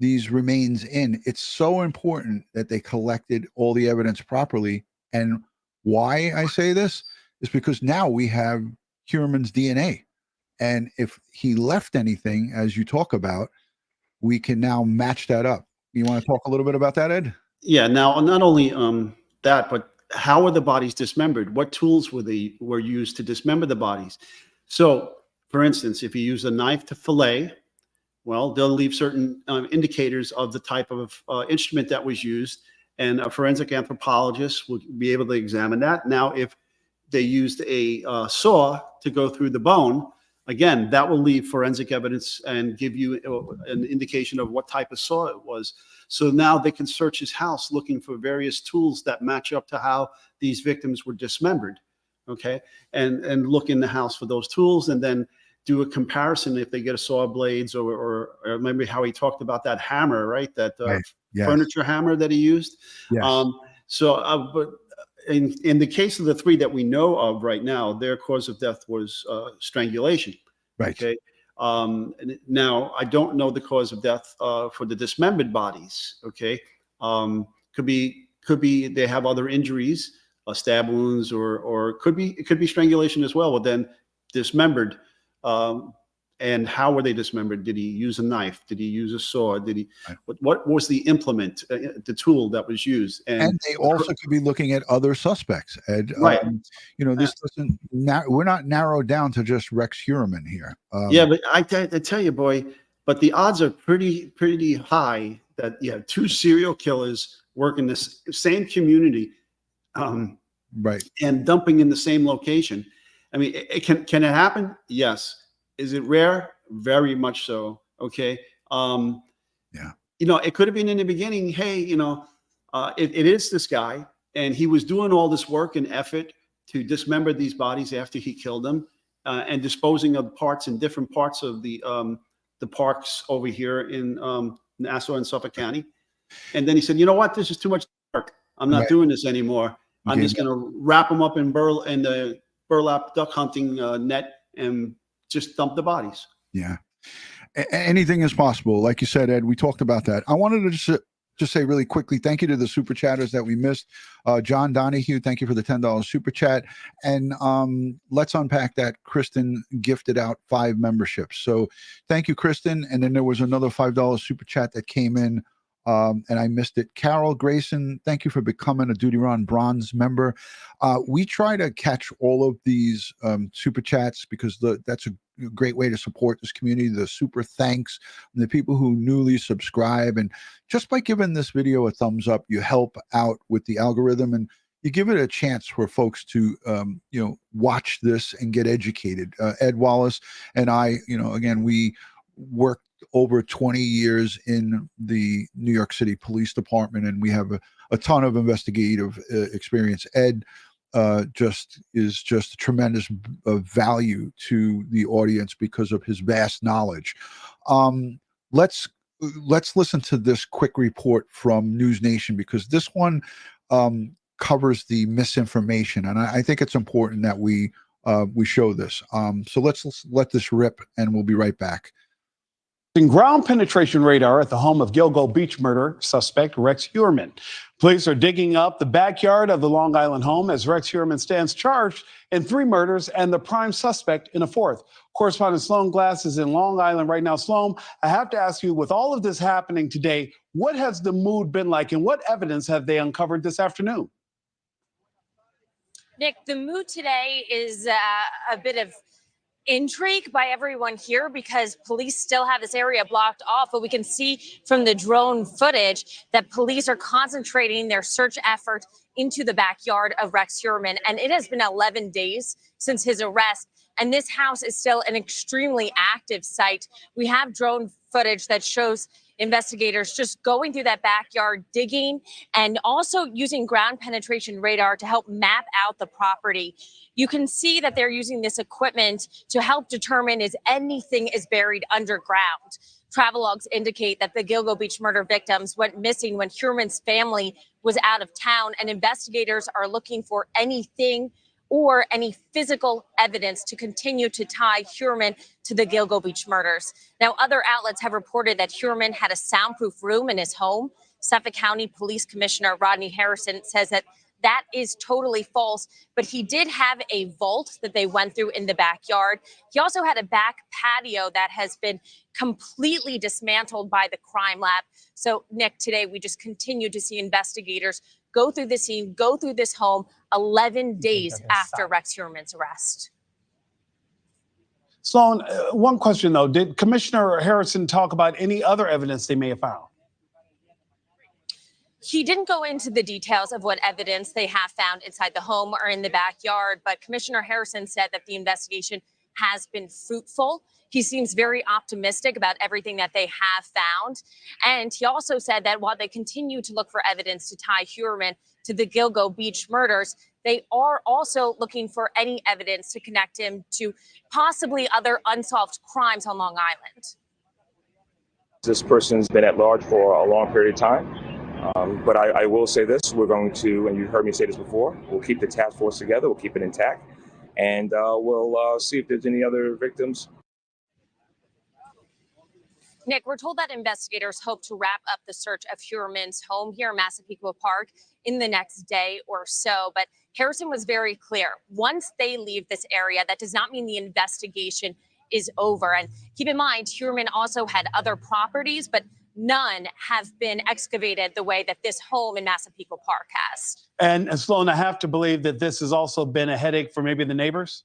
these remains in, it's so important that they collected all the evidence properly. And why I say this is because now we have Heuermann's DNA. And if he left anything, as you talk about, we can now match that up. You want to talk a little bit about that, Ed? Yeah. Now, not only that, but how were the bodies dismembered? What tools were used to dismember the bodies? So, for instance, if you use a knife to fillet, well, they'll leave certain indicators of the type of instrument that was used, and a forensic anthropologist will be able to examine that. Now, if they used a saw to go through the bone, again, that will leave forensic evidence and give you an indication of what type of saw it was. So now they can search his house looking for various tools that match up to how these victims were dismembered, okay? And look in the house for those tools, and then do a comparison if they get a saw blades or remember how he talked about that hammer, right? That Right. Yes. furniture hammer that he used. Yes. But in the case of the 3 that we know of right now, their cause of death was strangulation. Right. Okay. Now I don't know the cause of death for the dismembered bodies. Okay. Could be they have other injuries, stab wounds, or it could be strangulation as well. Well, then dismembered. And how were they dismembered? Did he use a knife? Did he use a saw? What was the implement, the tool that was used? And they also could be looking at other suspects, Ed. Right. This doesn't. We're not narrowed down to just Rex Heuermann here. Yeah, but I tell you, boy, but the odds are pretty high that 2 serial killers work in this same community, right, and dumping in the same location. I mean, can it happen? Yes. Is it rare? Very much so. Okay. Yeah. It could have been in the beginning. Hey, it is this guy, and he was doing all this work and effort to dismember these bodies after he killed them, and disposing of parts in different parts of the parks over here in Nassau and Suffolk County. And then he said, you know what, this is too much work. I'm not doing this anymore. I'm just going to wrap them up in the burlap duck hunting net and just dump the bodies. Yeah. Anything is possible. Like you said, Ed, we talked about that. I wanted to just say really quickly, thank you to the super chatters that we missed. John Donahue, thank you for the $10 super chat. And let's unpack that. Kristen gifted out 5 memberships. So thank you, Kristen. And then there was another $5 super chat that came in, and I missed it. Carol Grayson, thank you for becoming a DutyRon Bronze member. We try to catch all of these super chats because that's a great way to support this community. The super thanks, the people who newly subscribe, and just by giving this video a thumbs up, you help out with the algorithm, and you give it a chance for folks to watch this and get educated. Ed Wallace and I, again, we worked over 20 years in the New York City Police Department, and we have a ton of investigative experience. Ed is just a tremendous value to the audience because of his vast knowledge. Let's listen to this quick report from News Nation, because this one covers the misinformation, and I think it's important that we show this. So let's let this rip, and we'll be right back. Ground penetration radar at the home of Gilgo beach murder suspect Rex Heuermann. Police are digging up the backyard of the Long Island home as Rex Heuermann stands charged in 3 murders and the prime suspect in a 4th. Correspondent Sloan Glass is in Long Island right now. Sloan, I have to ask you, with all of this happening today, what has the mood been like, and what evidence have they uncovered this afternoon? Nick, the mood today is a bit of intrigue by everyone here because police still have this area blocked off, but we can see from the drone footage that police are concentrating their search effort into the backyard of Rex Heuermann, and it has been 11 days since his arrest, and this house is still an extremely active site. We have drone footage that shows investigators just going through that backyard, digging, and also using ground penetration radar to help map out the property. You can see that they're using this equipment to help determine if anything is buried underground. Travelogues indicate that the Gilgo Beach murder victims went missing when Heuermann's family was out of town, and investigators are looking for anything or any physical evidence to continue to tie Heuermann to the Gilgo Beach murders. Now, other outlets have reported that Heuermann had a soundproof room in his home. Suffolk County Police Commissioner Rodney Harrison says that that is totally false, but he did have a vault that they went through in the backyard. He also had a back patio that has been completely dismantled by the crime lab. So, Nick, today we just continue to see investigators go through the scene, go through this home 11 days after Rex Heuermann's arrest. Sloan, one question though, did Commissioner Harrison talk about any other evidence they may have found? He didn't go into the details of what evidence they have found inside the home or in the backyard, but Commissioner Harrison said that the investigation has been fruitful. He seems very optimistic about everything that they have found. And he also said that while they continue to look for evidence to tie Heuermann to the Gilgo Beach murders, they are also looking for any evidence to connect him to possibly other unsolved crimes on Long Island. This person's been at large for a long period of time. But I will say this, we're going to, and you heard me say this before, we'll keep the task force together, we'll keep it intact, and we'll see if there's any other victims. Nick, we're told that investigators hope to wrap up the search of Heuermann's home here in Massapequa Park in the next day or so. But Harrison was very clear. Once they leave this area, that does not mean the investigation is over. And keep in mind, Heuermann also had other properties, but none have been excavated the way that this home in Massapequa Park has. And Sloan, I have to believe that this has also been a headache for maybe the neighbors?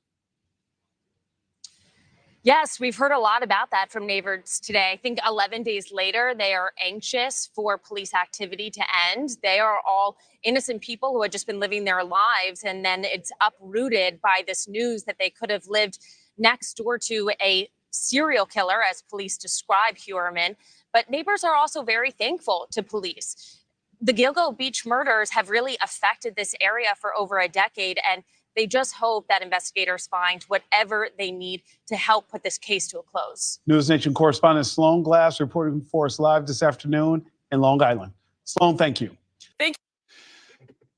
Yes, we've heard a lot about that from neighbors today. I think 11 days later, they are anxious for police activity to end. They are all innocent people who had just been living their lives, and then it's uprooted by this news that they could have lived next door to a serial killer, as police describe Heuermann. But neighbors are also very thankful to police. the Gilgo Beach murders have really affected this area for over a decade, and they just hope that investigators find whatever they need to help put this case to a close. News Nation correspondent Sloan Glass reporting for us live this afternoon in Long Island. Sloan, thank you.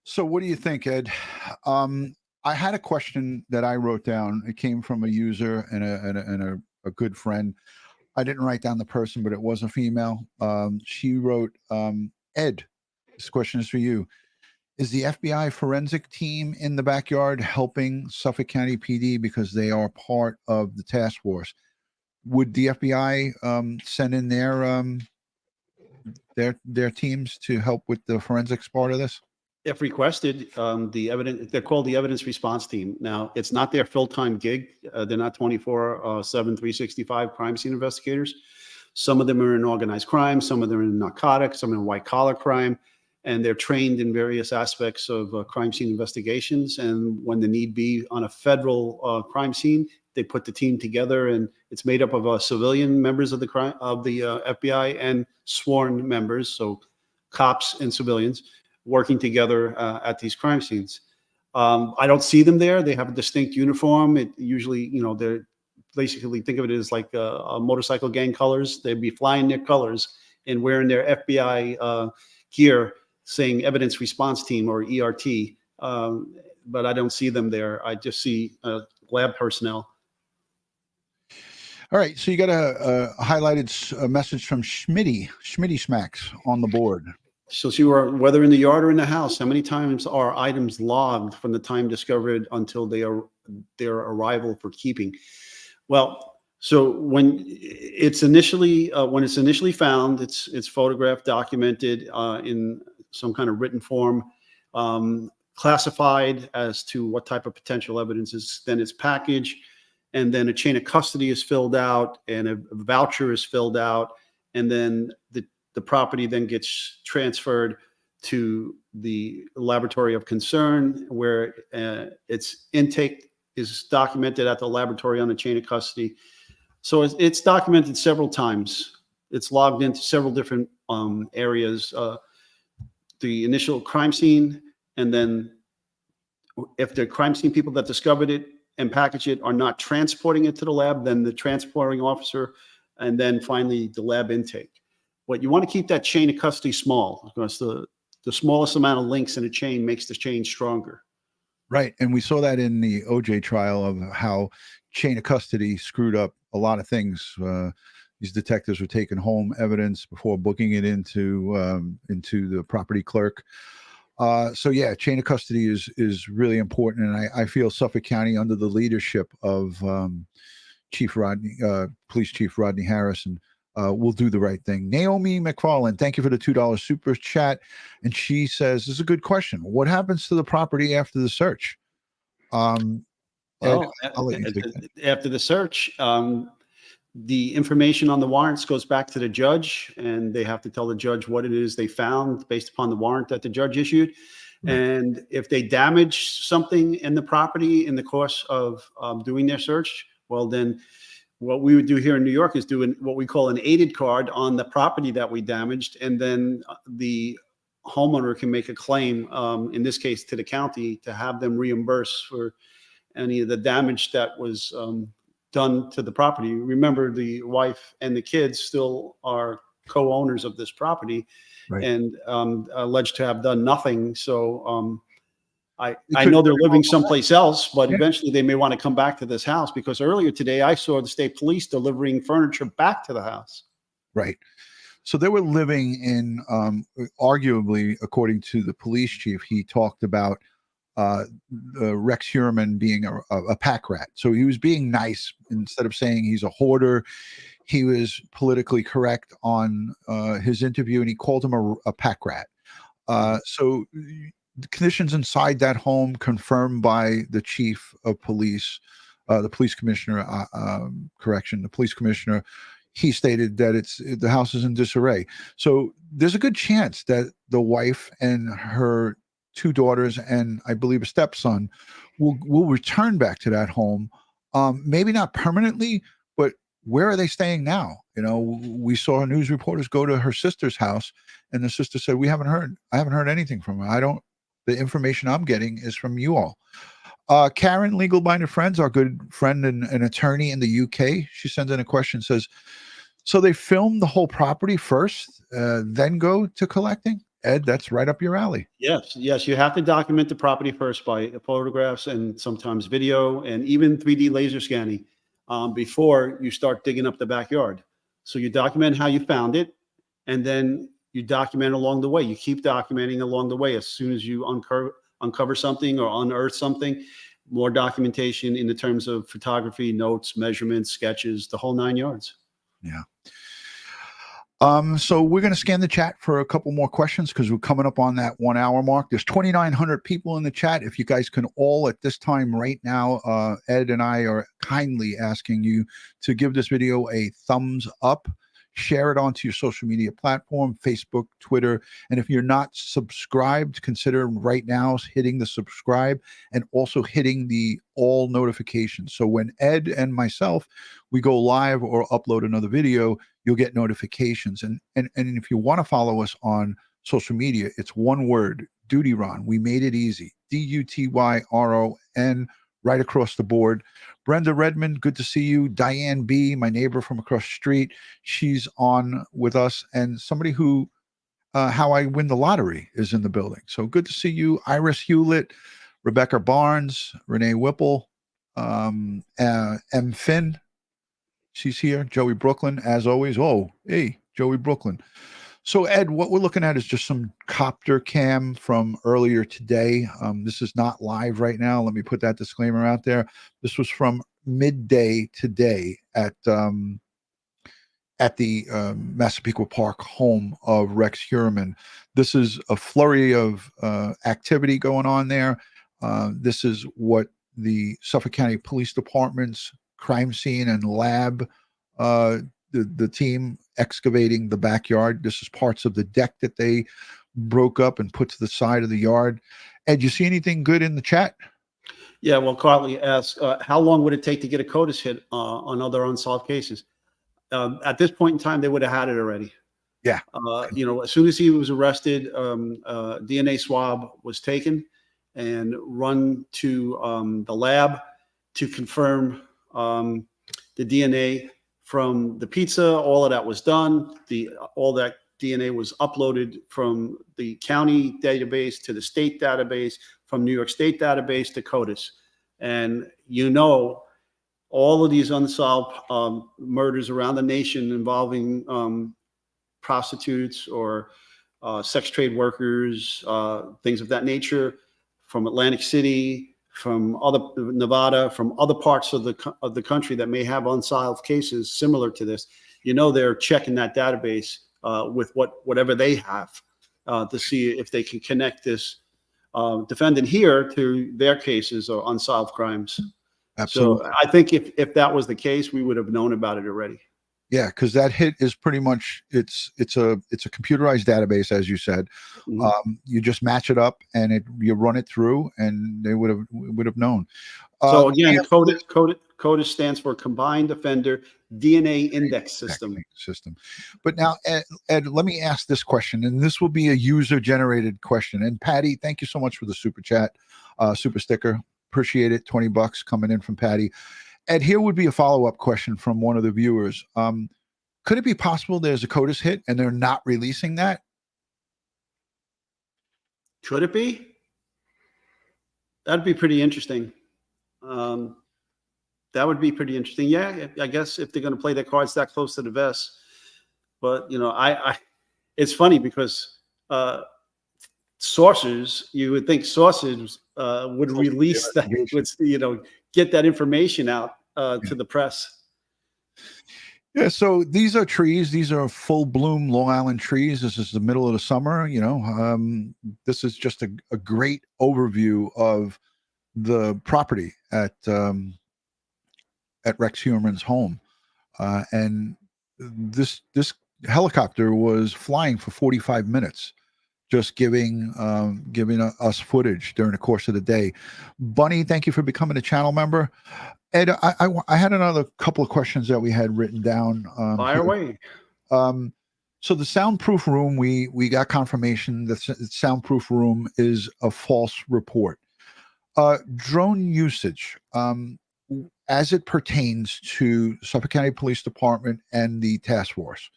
So what do you think, Ed? I had a question that I wrote down. It came from a user and a good friend. I didn't write down the person, but it was a female. She wrote, Ed, this question is for you. Is the FBI forensic team in the backyard helping Suffolk County PD because they are part of the task force? Would the FBI send in their teams to help with the forensics part of this? If requested, they're called the evidence response team. Now, it's not their full-time gig. They're not 24/7, 365 crime scene investigators. Some of them are in organized crime, some of them are in narcotics, some in white-collar crime, and they're trained in various aspects of crime scene investigations. And when the need be on a federal crime scene, they put the team together, and it's made up of civilian members of the FBI and sworn members, so cops and civilians, working together at these crime scenes. I don't see them there. They have a distinct uniform. It usually, they're basically, think of it as like a motorcycle gang colors. They'd be flying their colors and wearing their FBI gear saying evidence response team or ERT. But I don't see them there. I just see lab personnel. All right. So you got a highlighted message from Schmitty Smacks on the board. So see whether in the yard or in the house, how many times are items logged from the time discovered until their arrival for keeping? Well, so when it's initially found, it's photographed, documented in some kind of written form, classified as to what type of potential evidence is. Then it's packaged, and then a chain of custody is filled out, and a voucher is filled out, and then the property then gets transferred to the laboratory of concern, where its intake is documented at the laboratory on the chain of custody. So it's documented several times. It's logged into several different areas. The initial crime scene, and then if the crime scene people that discovered it and packaged it are not transporting it to the lab, then the transporting officer, and then finally the lab intake. But you want to keep that chain of custody small, because the smallest amount of links in a chain makes the chain stronger. Right. And we saw that in the OJ trial of how chain of custody screwed up a lot of things. These detectives were taking home evidence before booking it into the property clerk. So yeah, chain of custody is really important. And I feel Suffolk County, under the leadership of Police Chief Rodney Harrison, will do the right thing. Naomi McFarland, thank you for the $2 super chat. And she says, this is a good question. What happens to the property after the search? Ed, I'll let you take that. After the search, the information on the warrants goes back to the judge, and they have to tell the judge what it is they found based upon the warrant that the judge issued. Right. And if they damage something in the property in the course of doing their search, well, then what we would do here in New York is do what we call an aided card on the property that we damaged, and then the homeowner can make a claim, in this case to the county, to have them reimburse for any of the damage that was done to the property. Remember, the wife and the kids still are co-owners of this property, right, and alleged to have done nothing. So I know they're living someplace else, but eventually they may want to come back to this house, because earlier today I saw the state police delivering furniture back to the house. Right. So they were living in, arguably, according to the police chief, he talked about Rex Heuermann being a pack rat. So he was being nice. Instead of saying he's a hoarder, he was politically correct on his interview, and he called him a pack rat. So the conditions inside that home, confirmed by the chief of police, the police commissioner, the police commissioner, he stated that the house is in disarray. So there's a good chance that the wife and her two daughters and I believe a stepson will return back to that home. Maybe not permanently, but where are they staying now? You know, we saw news reporters go to her sister's house, and the sister said, I haven't heard anything from her. The information I'm getting is from you all. Karen, Legal Minded Friends, our good friend and an attorney in the UK, she sends in a question, says, so they filmed the whole property first, then go to collecting? Ed, that's right up your alley. Yes, you have to document the property first by photographs and sometimes video and even 3D laser scanning before you start digging up the backyard. So you document how you found it, and then you document along the way. You keep documenting along the way. As soon as you uncover something or unearth something, more documentation in the terms of photography, notes, measurements, sketches, the whole 9 yards. Yeah. So we're going to scan the chat for a couple more questions because we're coming up on that 1 hour mark. There's 2,900 people in the chat. If you guys can all at this time right now, Ed and I are kindly asking you to give this video a thumbs up, share it onto your social media platform, Facebook, Twitter. And if you're not subscribed, consider right now hitting the subscribe and also hitting the all notifications. So when Ed and myself, we go live or upload another video, you'll get notifications. And if you want to follow us on social media, it's one word, DutyRon. We made it easy. DUTYRON, right across the board. Brenda Redmond, good to see you. Diane B., my neighbor from across the street, she's on with us. And somebody who, How I Win the Lottery, is in the building. So good to see you. Iris Hewlett, Rebecca Barnes, Renee Whipple, M. Finn, she's here. Joey Brooklyn, as always. Oh, hey, Joey Brooklyn. So, Ed, what we're looking at is just some copter cam from earlier today. This is not live right now. Let me put that disclaimer out there. This was from midday today at the Massapequa Park home of Rex Heuermann. This is a flurry of activity going on there. This is what the Suffolk County Police Department's crime scene and lab, the team excavating the backyard. This is parts of the deck that they broke up and put to the side of the yard. Ed, you see anything good in the chat? Yeah, well, Carly asked, how long would it take to get a CODIS hit on other unsolved cases? At this point in time, they would have had it already. Yeah. You know, as soon as he was arrested, DNA swab was taken and run to the lab to confirm the DNA from the pizza. All of that was done. All that DNA was uploaded from the county database to the state database, from New York State database to CODIS. And you know, all of these unsolved murders around the nation involving prostitutes or sex trade workers, things of that nature, from Atlantic City, from other Nevada, from other parts of the country that may have unsolved cases similar to this, you know, they're checking that database with whatever they have to see if they can connect this defendant here to their cases or unsolved crimes. Absolutely. So I think if that was the case, we would have known about it already. Yeah, because that hit is pretty much it's a computerized database, as you said. Mm-hmm. You just match it up and you run it through, and they would have known. So again, CODIS stands for Combined Offender DNA Index System. But now, Ed, let me ask this question, and this will be a user-generated question. And Patty, thank you so much for the super chat, super sticker. Appreciate it. $20 coming in from Patty. Ed, here would be a follow-up question from one of the viewers. Could it be possible there's a CODIS hit and they're not releasing that? Could it be? That'd be pretty interesting. That would be pretty interesting. Yeah, I guess if they're going to play their cards that close to the vest. But, you know, it's funny because sources, you would think sources would release that, would, you know, get that information out to the press. Yeah, so these are trees. These are full bloom Long Island trees. This is the middle of the summer. You know, this is just a great overview of the property at Rex Heuermann's home, and this helicopter was flying for 45 minutes, just giving us footage during the course of the day. Bunny, thank you for becoming a channel member. Ed, I had another couple of questions that we had written down. Fire here. away. So the soundproof room, we got confirmation that the soundproof room is a false report. Drone usage, as it pertains to Suffolk County Police Department and the task force,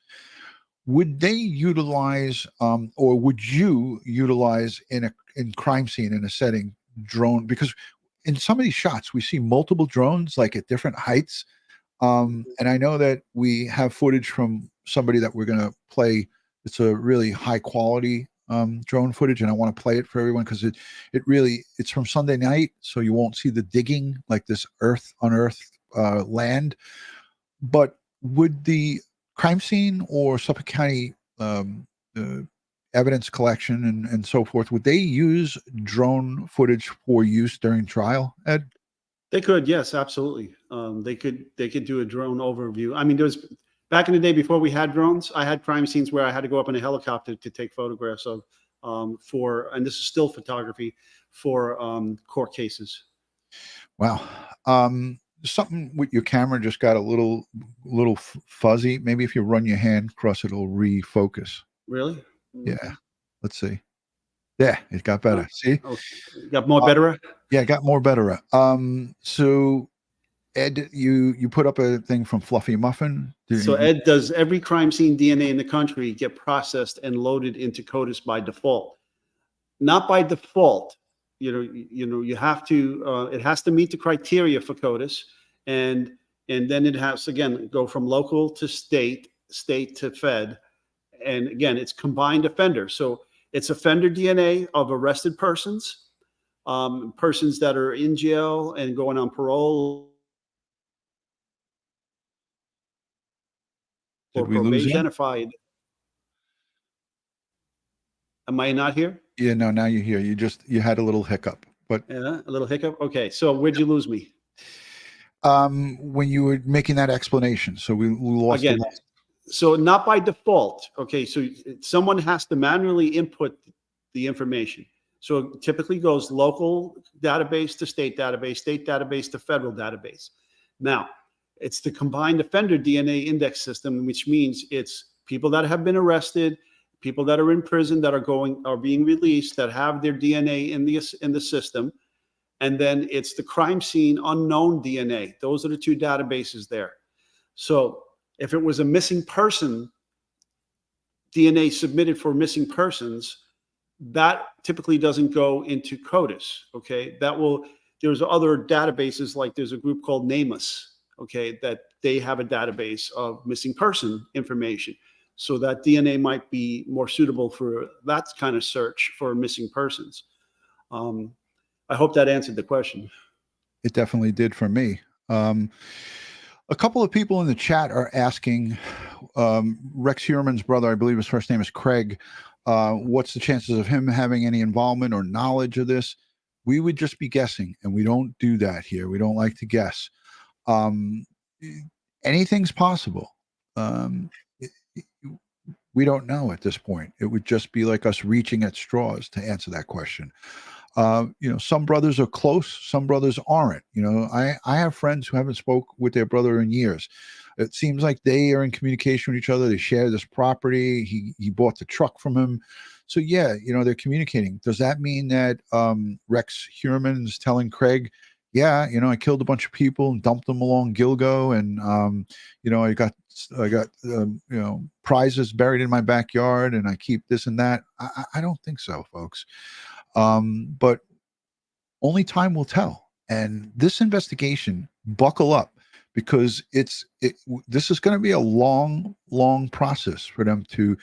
would they utilize, or would you utilize in crime scene in a setting drone? Because in some of these shots, we see multiple drones like at different heights. And I know that we have footage from somebody that we're going to play. It's a really high quality drone footage, and I want to play it for everyone because it's from Sunday night, so you won't see the digging like this unearthed land. But would the crime scene or Suffolk County evidence collection and so forth, would they use drone footage for use during trial, Ed? They could, yes, absolutely. They could do a drone overview. I mean, there was back in the day before we had drones, I had crime scenes where I had to go up in a helicopter to take photographs of and this is still photography for court cases. Wow. Something with your camera just got a little fuzzy. Maybe if you run your hand across it, it'll refocus. Really? Yeah. Let's see. Yeah, it got better. See? Oh, got more better? Yeah, it got more better. So Ed, you put up a thing from Fluffy Muffin. So Ed, does every crime scene DNA in the country get processed and loaded into CODIS by default? Not by default. You have to. It has to meet the criteria for CODIS, and then it has to, again, go from local to state to fed, and again, it's combined offender. So it's offender DNA of arrested persons, persons that are in jail and going on parole. Did we lose him? Identified. Am I not here? Yeah, no, now you're here. You had a little hiccup, but yeah, a little hiccup. Okay, so where'd you lose me? When you were making that explanation, so we lost again. So not by default. Okay, so someone has to manually input the information. So it typically goes local database to state database to federal database. Now, it's the combined offender DNA index system, which means it's people that have been arrested, people that are in prison that are being released that have their DNA in the system, and then it's the crime scene unknown DNA. Those are the two databases there. So if it was a missing person DNA submitted for missing persons, that typically doesn't go into CODIS. Okay, there's other databases, like there's a group called NamUs. Okay, that they have a database of missing person information. So that DNA might be more suitable for that kind of search for missing persons. I hope that answered the question. It definitely did for me. A couple of people in the chat are asking, Rex Heuermann's brother, I believe his first name is Craig, what's the chances of him having any involvement or knowledge of this? We would just be guessing, and we don't do that here. We don't like to guess. Anything's possible. We don't know at this point. It would just be like us reaching at straws to answer that question. Some brothers are close, some brothers aren't. I have friends who haven't spoke with their brother in years. It seems like they are in communication with each other. They share this property. He bought the truck from him. So yeah, they're communicating. Does that mean that Rex Heuermann is telling Craig, yeah, I killed a bunch of people and dumped them along Gilgo, and I got prizes buried in my backyard, and I keep this and that? I don't think so, folks. But only time will tell. And this investigation, buckle up, because this is going to be a long, long process for them to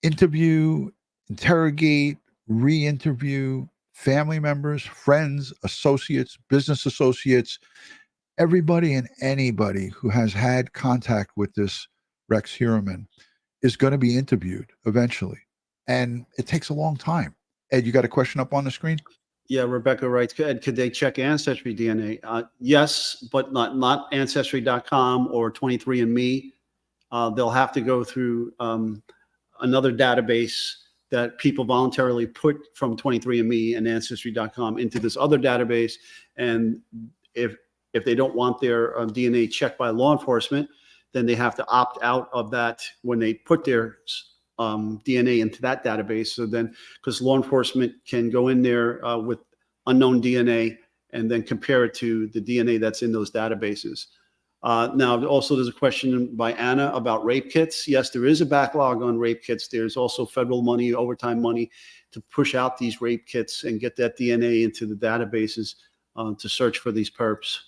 interview, interrogate, re-interview family members, friends, associates, business associates, everybody and anybody who has had contact with this Rex Heuermann is going to be interviewed eventually. And it takes a long time. Ed, you got a question up on the screen? Yeah, Rebecca writes, Ed, could they check Ancestry DNA? Yes, but not Ancestry.com or 23andMe. They'll have to go through another database that people voluntarily put from 23andMe and Ancestry.com into this other database. And if if they don't want their DNA checked by law enforcement, then they have to opt out of that when they put their DNA into that database. So then, because law enforcement can go in there with unknown DNA and then compare it to the DNA that's in those databases. Now, also there's a question by Anna about rape kits. Yes, there is a backlog on rape kits. There's also federal money, overtime money to push out these rape kits and get that DNA into the databases to search for these perps.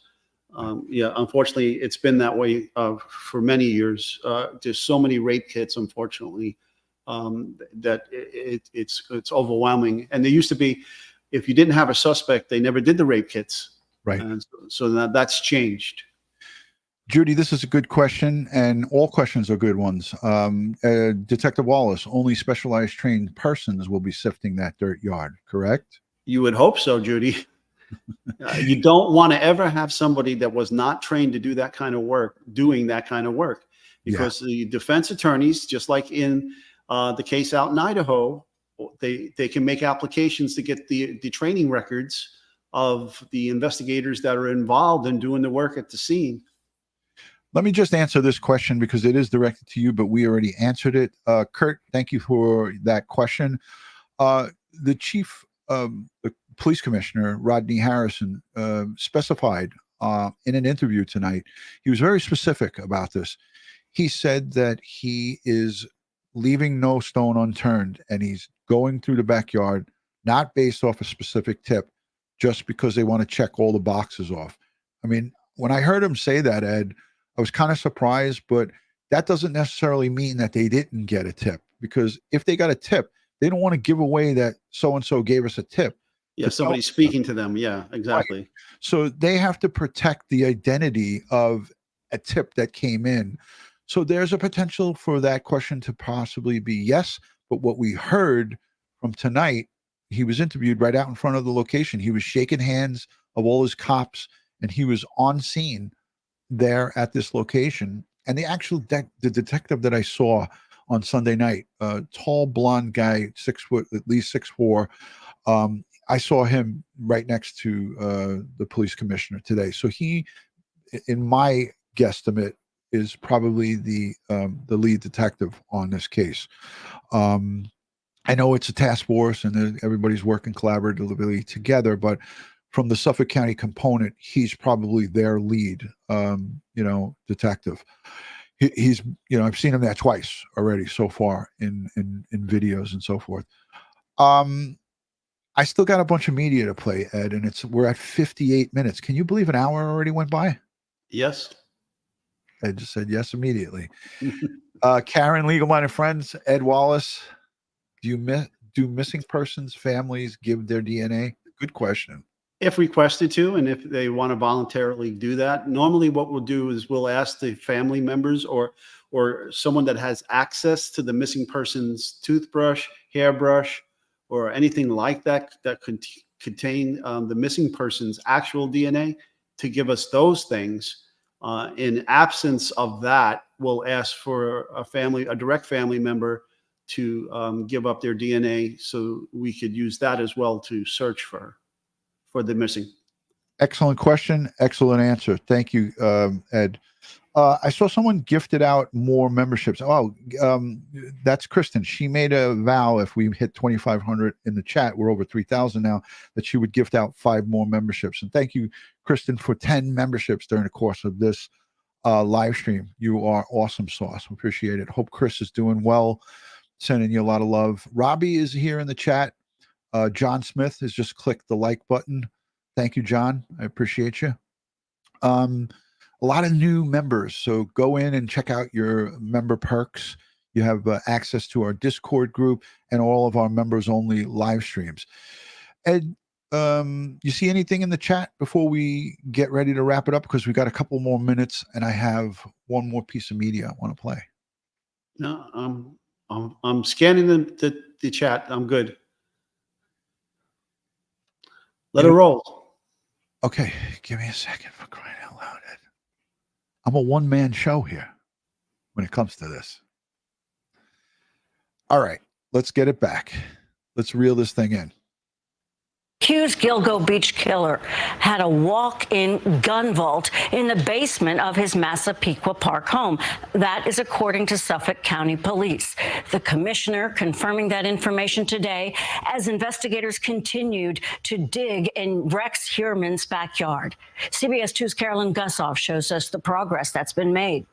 Yeah, unfortunately, it's been that way for many years. There's so many rape kits, unfortunately, that it's overwhelming. And there used to be, if you didn't have a suspect, they never did the rape kits. Right. And so that's changed. Judy, this is a good question, and all questions are good ones. Detective Wallace, only specialized trained persons will be sifting that dirt yard, correct? You would hope so, Judy. You don't want to ever have somebody that was not trained to do that kind of work doing that kind of work, because the defense attorneys, just like in the case out in Idaho, they can make applications to get the training records of the investigators that are involved in doing the work at the scene. Let me just answer this question because it is directed to you, but we already answered it. Kurt, thank you for that question. The chief, the police commissioner, Rodney Harrison, specified in an interview tonight, he was very specific about this. He said that he is leaving no stone unturned, and he's going through the backyard, not based off a specific tip, just because they want to check all the boxes off. I mean, when I heard him say that, Ed, I was kind of surprised, but that doesn't necessarily mean that they didn't get a tip, because if they got a tip, they don't want to give away that so-and-so gave us a tip. Yeah, somebody speaking to them. Yeah, exactly. Right. So they have to protect the identity of a tip that came in. So there's a potential for that question to possibly be yes, but what we heard from tonight, he was interviewed right out in front of the location. He was shaking hands of all his cops, and he was on scene there at this location. And the actual the detective that I saw on Sunday night, tall blonde guy, 6 foot, at least 6'4". I saw him right next to the police commissioner today. So he, in my guesstimate, is probably the lead detective on this case. I know it's a task force and everybody's working collaboratively together, but from the Suffolk County component, he's probably their lead, detective. He's, I've seen him there twice already so far in videos and so forth. I still got a bunch of media to play, Ed, and we're at 58 minutes. Can you believe an hour already went by? Yes. Ed just said yes immediately. Karen, Legal Minded Friends, Ed Wallace, do missing persons families give their DNA? Good question. If requested to, and if they want to voluntarily do that, normally what we'll do is we'll ask the family members or someone that has access to the missing person's toothbrush, hairbrush, or anything like that that could contain the missing person's actual DNA to give us those things. In absence of that, we'll ask for a direct family member to give up their DNA so we could use that as well to search for the missing. Excellent question. Excellent answer. Thank you, Ed. I saw someone gifted out more memberships. Oh, that's Kristen. She made a vow if we hit 2,500 in the chat, we're over 3,000 now, that she would gift out 5 more memberships. And thank you, Kristen, for 10 memberships during the course of this live stream. You are awesome sauce. We appreciate it. Hope Chris is doing well. Sending you a lot of love. Robbie is here in the chat. John Smith has just clicked the like button. Thank you, John. I appreciate you. A lot of new members, so go in and check out your member perks. You have access to our Discord group and all of our members-only live streams. Ed, you see anything in the chat before we get ready to wrap it up? Because we got a couple more minutes, and I have one more piece of media I want to play. No, I'm scanning the chat. I'm good. Let it roll. Okay, give me a second, for crying out loud, Ed. I'm a one-man show here when it comes to this. All right, let's get it back. Let's reel this thing in. Accused Gilgo Beach killer had a walk-in gun vault in the basement of his Massapequa Park home. That is according to Suffolk County Police. The commissioner confirming that information today as investigators continued to dig in Rex Heuermann's backyard. CBS 2's Carolyn Gussoff shows us the progress that's been made.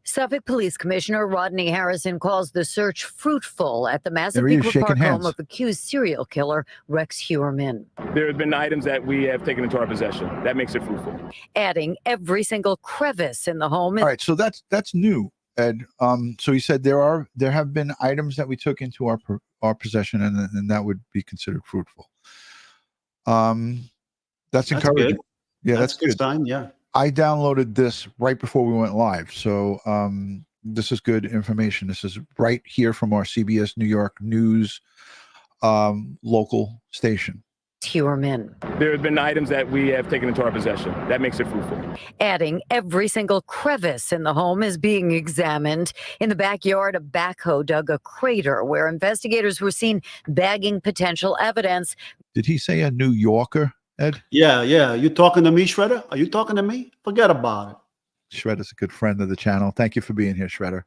Suffolk Police Commissioner Rodney Harrison calls the search fruitful at the There he is, Massapequa shaking Park hands. home of accused serial killer Rex Heuermann, There have been items that we have taken into our possession. That makes it fruitful. adding every single crevice in the home. All right, so that's new, Ed. So he said there have been items that we took into our possession, and that would be considered fruitful. That's encouraging. Good. Yeah, that's good. good sign. Yeah. I downloaded this right before we went live, so this is good information. This is right here from our CBS New York News local station. Heuermann, There have been items that we have taken into our possession. That makes it fruitful. adding every single crevice in the home is being examined. In the backyard, a backhoe dug a crater where investigators were seen bagging potential evidence. Did he say a New Yorker, Ed? Yeah. You talking to me, Shredder? Are you talking to me? Forget about it. Shredder's a good friend of the channel. Thank you for being here, Shredder.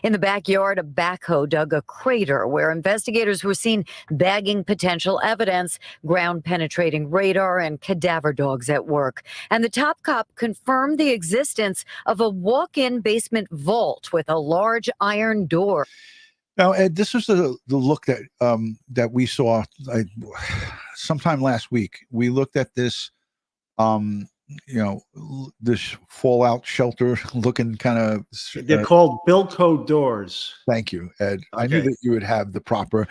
In the backyard, a backhoe dug a crater where investigators were seen bagging potential evidence, ground-penetrating radar, and cadaver dogs at work. And the top cop confirmed the existence of a walk-in basement vault with a large iron door. Now, Ed, this was the look that that we saw sometime last week. We looked at this, this fallout shelter looking kind of. They're called Bilco doors. Thank you, Ed. Okay. I knew that you would have the proper.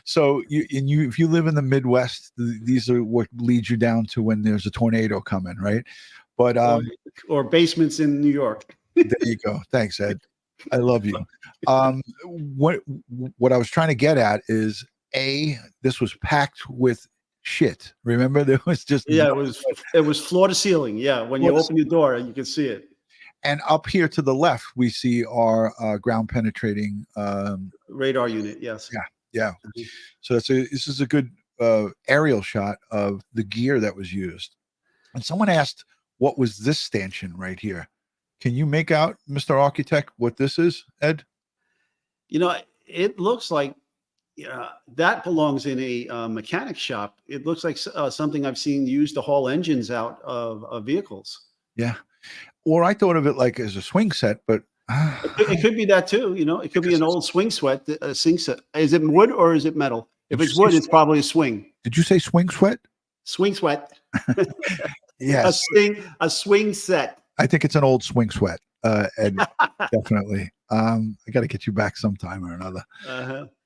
So if you live in the Midwest, these are what leads you down to when there's a tornado coming, right? But or basements in New York. there you go. Thanks, Ed. I love you. What I was trying to get at is this was packed with shit. Remember, there was just it was floor to ceiling. Yeah, when you open your door, you can see it. And up here to the left, we see our ground penetrating radar unit. Yes. Yeah. So this is a good aerial shot of the gear that was used. And someone asked, "What was this stanchion right here?" Can you make out, Mr. Architect, what this is, Ed? It looks like that belongs in a mechanic shop. It looks like something I've seen used to haul engines out of vehicles. Yeah. Or I thought of it like as a swing set, but it could be that too. It could be an old swing set. Is it wood or is it metal? If it's wood, it's probably a swing. Did you say swing sweat? Swing sweat. Yes. A swing set. I think it's an old swing sweat, Ed. Definitely. I got to get you back sometime or another.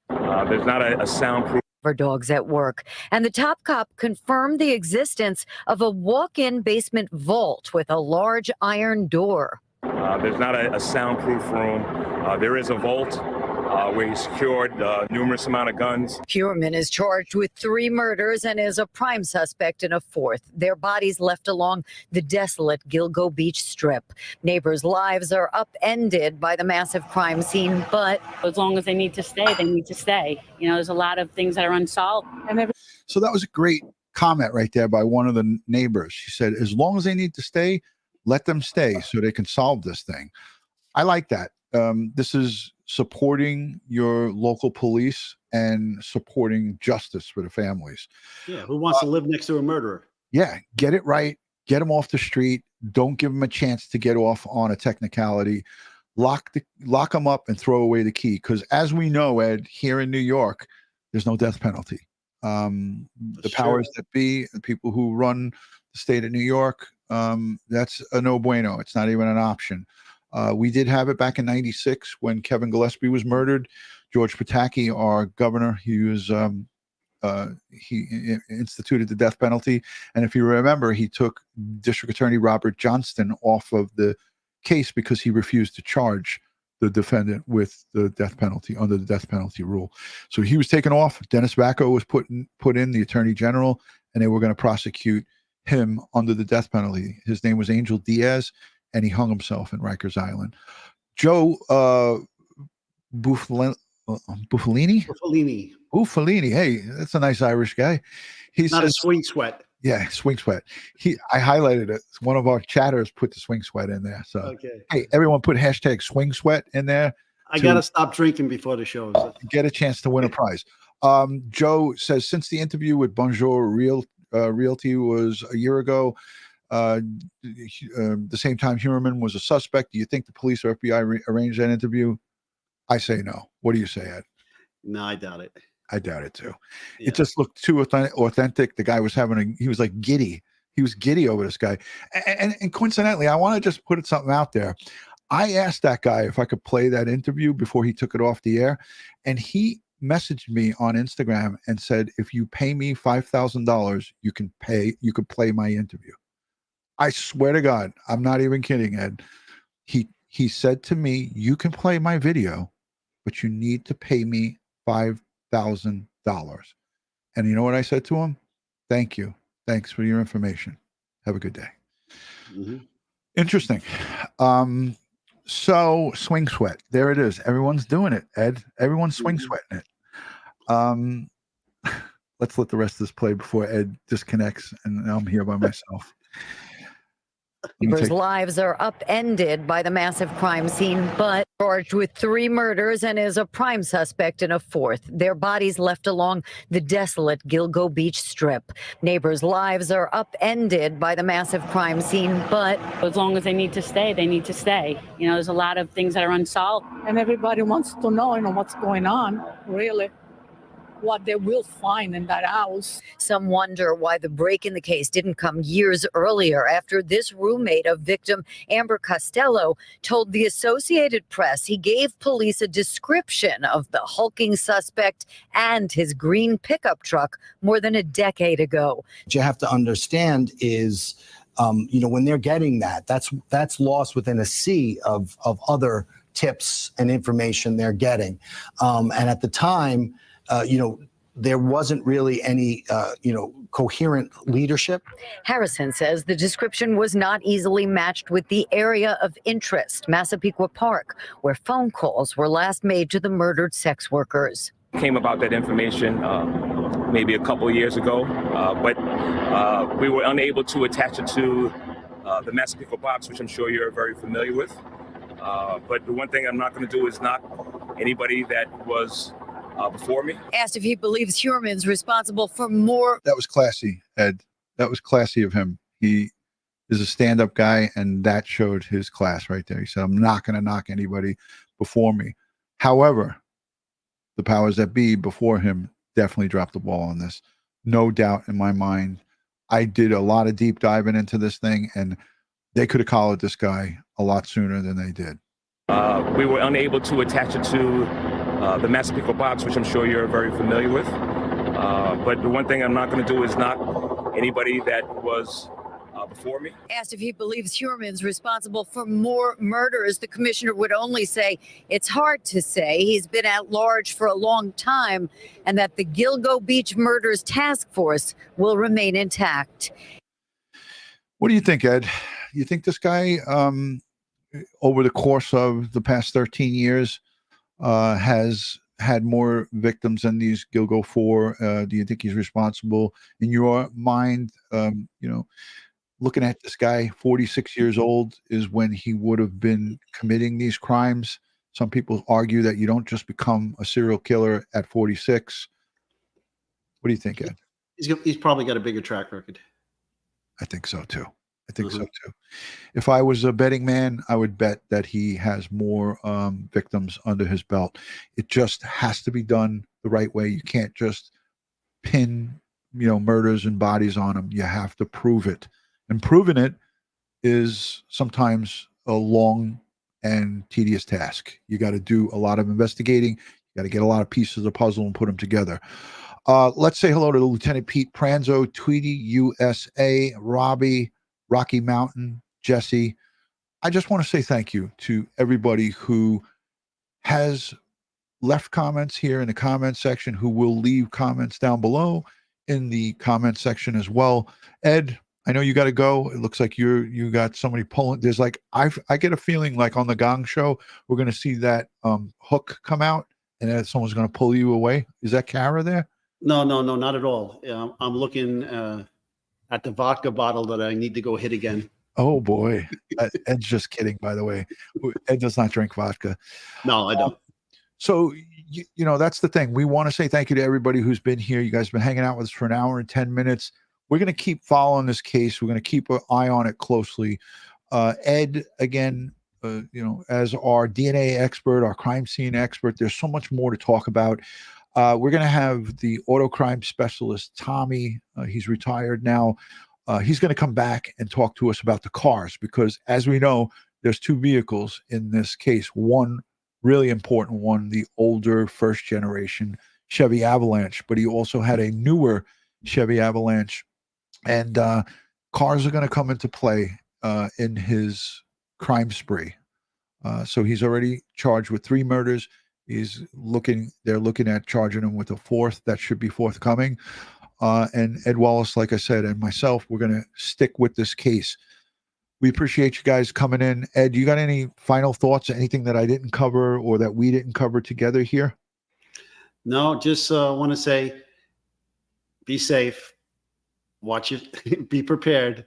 There's not a soundproof. For dogs at work. And the top cop confirmed the existence of a walk-in basement vault with a large iron door. There's not a soundproof room. There is a vault where he secured numerous amount of guns. Heuermann is charged with 3 murders and is a prime suspect in a 4th. Their bodies left along the desolate Gilgo Beach Strip. Neighbors' lives are upended by the massive crime scene, but as long as they need to stay, they need to stay. There's a lot of things that are unsolved. So that was a great comment right there by one of the neighbors. She said, as long as they need to stay, let them stay so they can solve this thing. I like that. This is supporting your local police and supporting justice for the families. Yeah, who wants to live next to a murderer? Yeah, get it right. Get them off the street. Don't give them a chance to get off on a technicality. Lock them up and throw away the key. Because as we know, Ed, here in New York, there's no death penalty. The powers that be, the people who run the state of New York, that's a no bueno. It's not even an option. We did have it back in '96 when Kevin Gillespie was murdered. George Pataki, our governor, he instituted the death penalty. And if you remember, he took District Attorney Robert Johnston off of the case because he refused to charge the defendant with the death penalty under the death penalty rule. So he was taken off. Dennis Vacco was put in, the Attorney General, and they were going to prosecute him under the death penalty. His name was Angel Diaz, and he hung himself in Rikers Island. Joe Buffalini. Hey, that's a nice Irish guy. He Not a says, swing sweat. yeah, swing sweat. I highlighted it. One of our chatters put the swing sweat in there. So, Okay. hey, everyone put hashtag swing sweat in there. I got to stop drinking before the show. Get a chance to win a prize. Joe says, since the interview with Bonjour Realty was a year ago, the same time Heuermann was a suspect, do you think the police or FBI arranged that interview? I say no. What do you say, Ed? No, I doubt it. I doubt it too. Yeah. It just looked too authentic. The guy was he was like giddy. He was giddy over this guy. And coincidentally, I want to just put something out there. I asked that guy if I could play that interview before he took it off the air. And he messaged me on Instagram and said, if you pay me $5,000, you could play my interview. I swear to God, I'm not even kidding, Ed. He said to me, you can play my video, but you need to pay me $5,000. And you know what I said to him? Thank you. Thanks for your information. Have a good day. Mm-hmm. Interesting. So swing sweat. There it is. Everyone's doing it, Ed. Everyone's swing sweating it. Let's let the rest of this play before Ed disconnects and I'm here by myself. People's lives are upended by the massive crime scene, but charged with 3 murders and is a prime suspect in a 4th. Their bodies left along the desolate Gilgo Beach Strip. Neighbors' lives are upended by the massive crime scene, but As long as they need to stay, they need to stay. You know, there's a lot of things that are unsolved. And everybody wants to know, what's going on, really, what they will find in that house. some wonder why the break in the case didn't come years earlier after this roommate of victim Amber Costello told the Associated Press he gave police a description of the hulking suspect and his green pickup truck more than a decade ago. What you have to understand is, when they're getting that's lost within a sea of other tips and information they're getting. And at the time, there wasn't really any, coherent leadership. Harrison says the description was not easily matched with the area of interest, Massapequa Park, where phone calls were last made to the murdered sex workers. Came about that information maybe a couple of years ago, but we were unable to attach it to the Massapequa box, which I'm sure you're very familiar with. But the one thing I'm not going to do is knock anybody that was before me. Asked if he believes Heuermann's responsible for more. That was classy, Ed. That was classy of him. He is a stand-up guy, and that showed his class right there. He said, I'm not going to knock anybody before me. However, the powers that be before him definitely dropped the ball on this. No doubt in my mind. I did a lot of deep diving into this thing, and they could have collared this guy a lot sooner than they did. We were unable to attach it to the Massapequa box, which I'm sure you're very familiar with. But the one thing I'm not going to do is knock anybody that was before me. Asked if he believes Heuermann's responsible for more murders, the commissioner would only say it's hard to say. He's been at large for a long time, and that the Gilgo Beach Murders Task Force will remain intact. What do you think, Ed? You think this guy, over the course of the past 13 years, has had more victims than these Gilgo 4? Do you think he's responsible in your mind? Looking at this guy, 46 years old is when he would have been committing these crimes. Some people argue that you don't just become a serial killer at 46. What do you think, Ed? He's probably got a bigger track record. I think so too. I think so too. If I was a betting man, I would bet that he has more victims under his belt. It just has to be done the right way. You can't just pin, murders and bodies on him. You have to prove it. And proving it is sometimes a long and tedious task. You got to do a lot of investigating. You got to get a lot of pieces of the puzzle and put them together. Let's say hello to Lieutenant Pete Pranzo, Tweety, USA, Robbie, Rocky Mountain, Jesse. I just want to say thank you to everybody who has left comments here in the comment section, who will leave comments down below in the comment section as well. Ed, I know you got to go. It looks like you got somebody pulling. There's like, I get a feeling like on the Gong Show, we're going to see that hook come out and then someone's going to pull you away. Is that Kara there? No, no, no, not at all. I'm looking at the vodka bottle that I need to go hit again. Oh boy, Ed's just kidding, by the way. Ed does not drink vodka. No, I don't. So, you know, that's the thing. We want to say thank you to everybody who's been here. You guys have been hanging out with us for an hour and 10 minutes. We're going to keep following this case. We're going to keep an eye on it closely. Ed, again, you know, as our DNA expert, our crime scene expert, there's so much more to talk about. We're going to have the auto crime specialist, Tommy. He's retired now. He's going to come back and talk to us about the cars because, as we know, there's two vehicles in this case. One really important one, the older first generation Chevy Avalanche, but he also had a newer Chevy Avalanche. And cars are going to come into play in his crime spree. So he's already charged with 3 murders. They're looking at charging him with a 4th that should be forthcoming. And Ed Wallace, like I said, and myself, we're going to stick with this case. We appreciate you guys coming in. Ed, you got any final thoughts, anything that I didn't cover or that we didn't cover together here? No, just want to say, be safe, watch it, be prepared,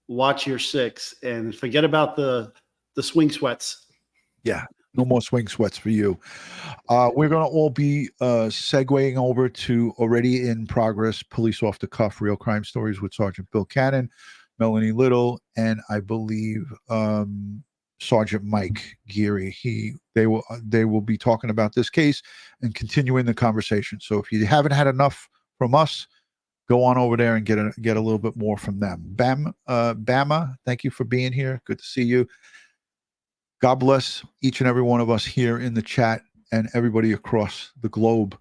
watch your 6, and forget about the swing sweats. Yeah, no more swing sweats for you. We're going to all be segueing over to already in progress Police Off the Cuff Real Crime Stories with Sergeant Bill Cannon, Melanie Little, and I believe Sergeant Mike Geary. They will be talking about this case and continuing the conversation. So if you haven't had enough from us, go on over there and get a little bit more from them. Bama, thank you for being here. Good to see you. God bless each and every one of us here in the chat and everybody across the globe,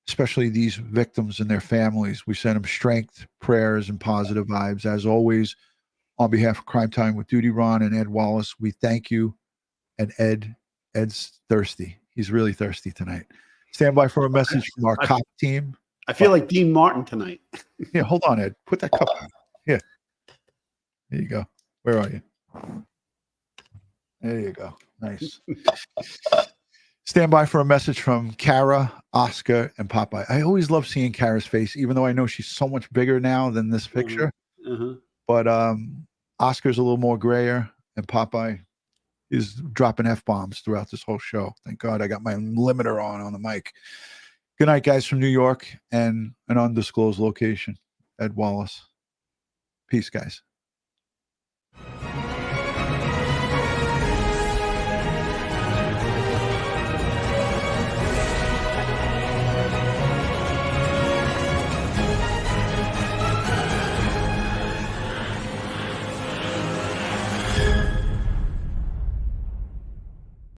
especially these victims and their families. We send them strength, prayers, and positive vibes. As always, on behalf of Crime Time with DutyRon and Ed Wallace, we thank you. And Ed's thirsty. He's really thirsty tonight. Stand by for a message from our cop team. I feel like Dean Martin tonight. Yeah, hold on, Ed. Put that cup on. Here. There you go. Where are you? There you go. Nice. Stand by for a message from Kara, Oscar, and Popeye. I always love seeing Kara's face, even though I know she's so much bigger now than this picture. But Oscar's a little more grayer, and Popeye is dropping F-bombs throughout this whole show. Thank God I got my limiter on the mic. Good night, guys, from New York and an undisclosed location. Ed Wallace. Peace, guys.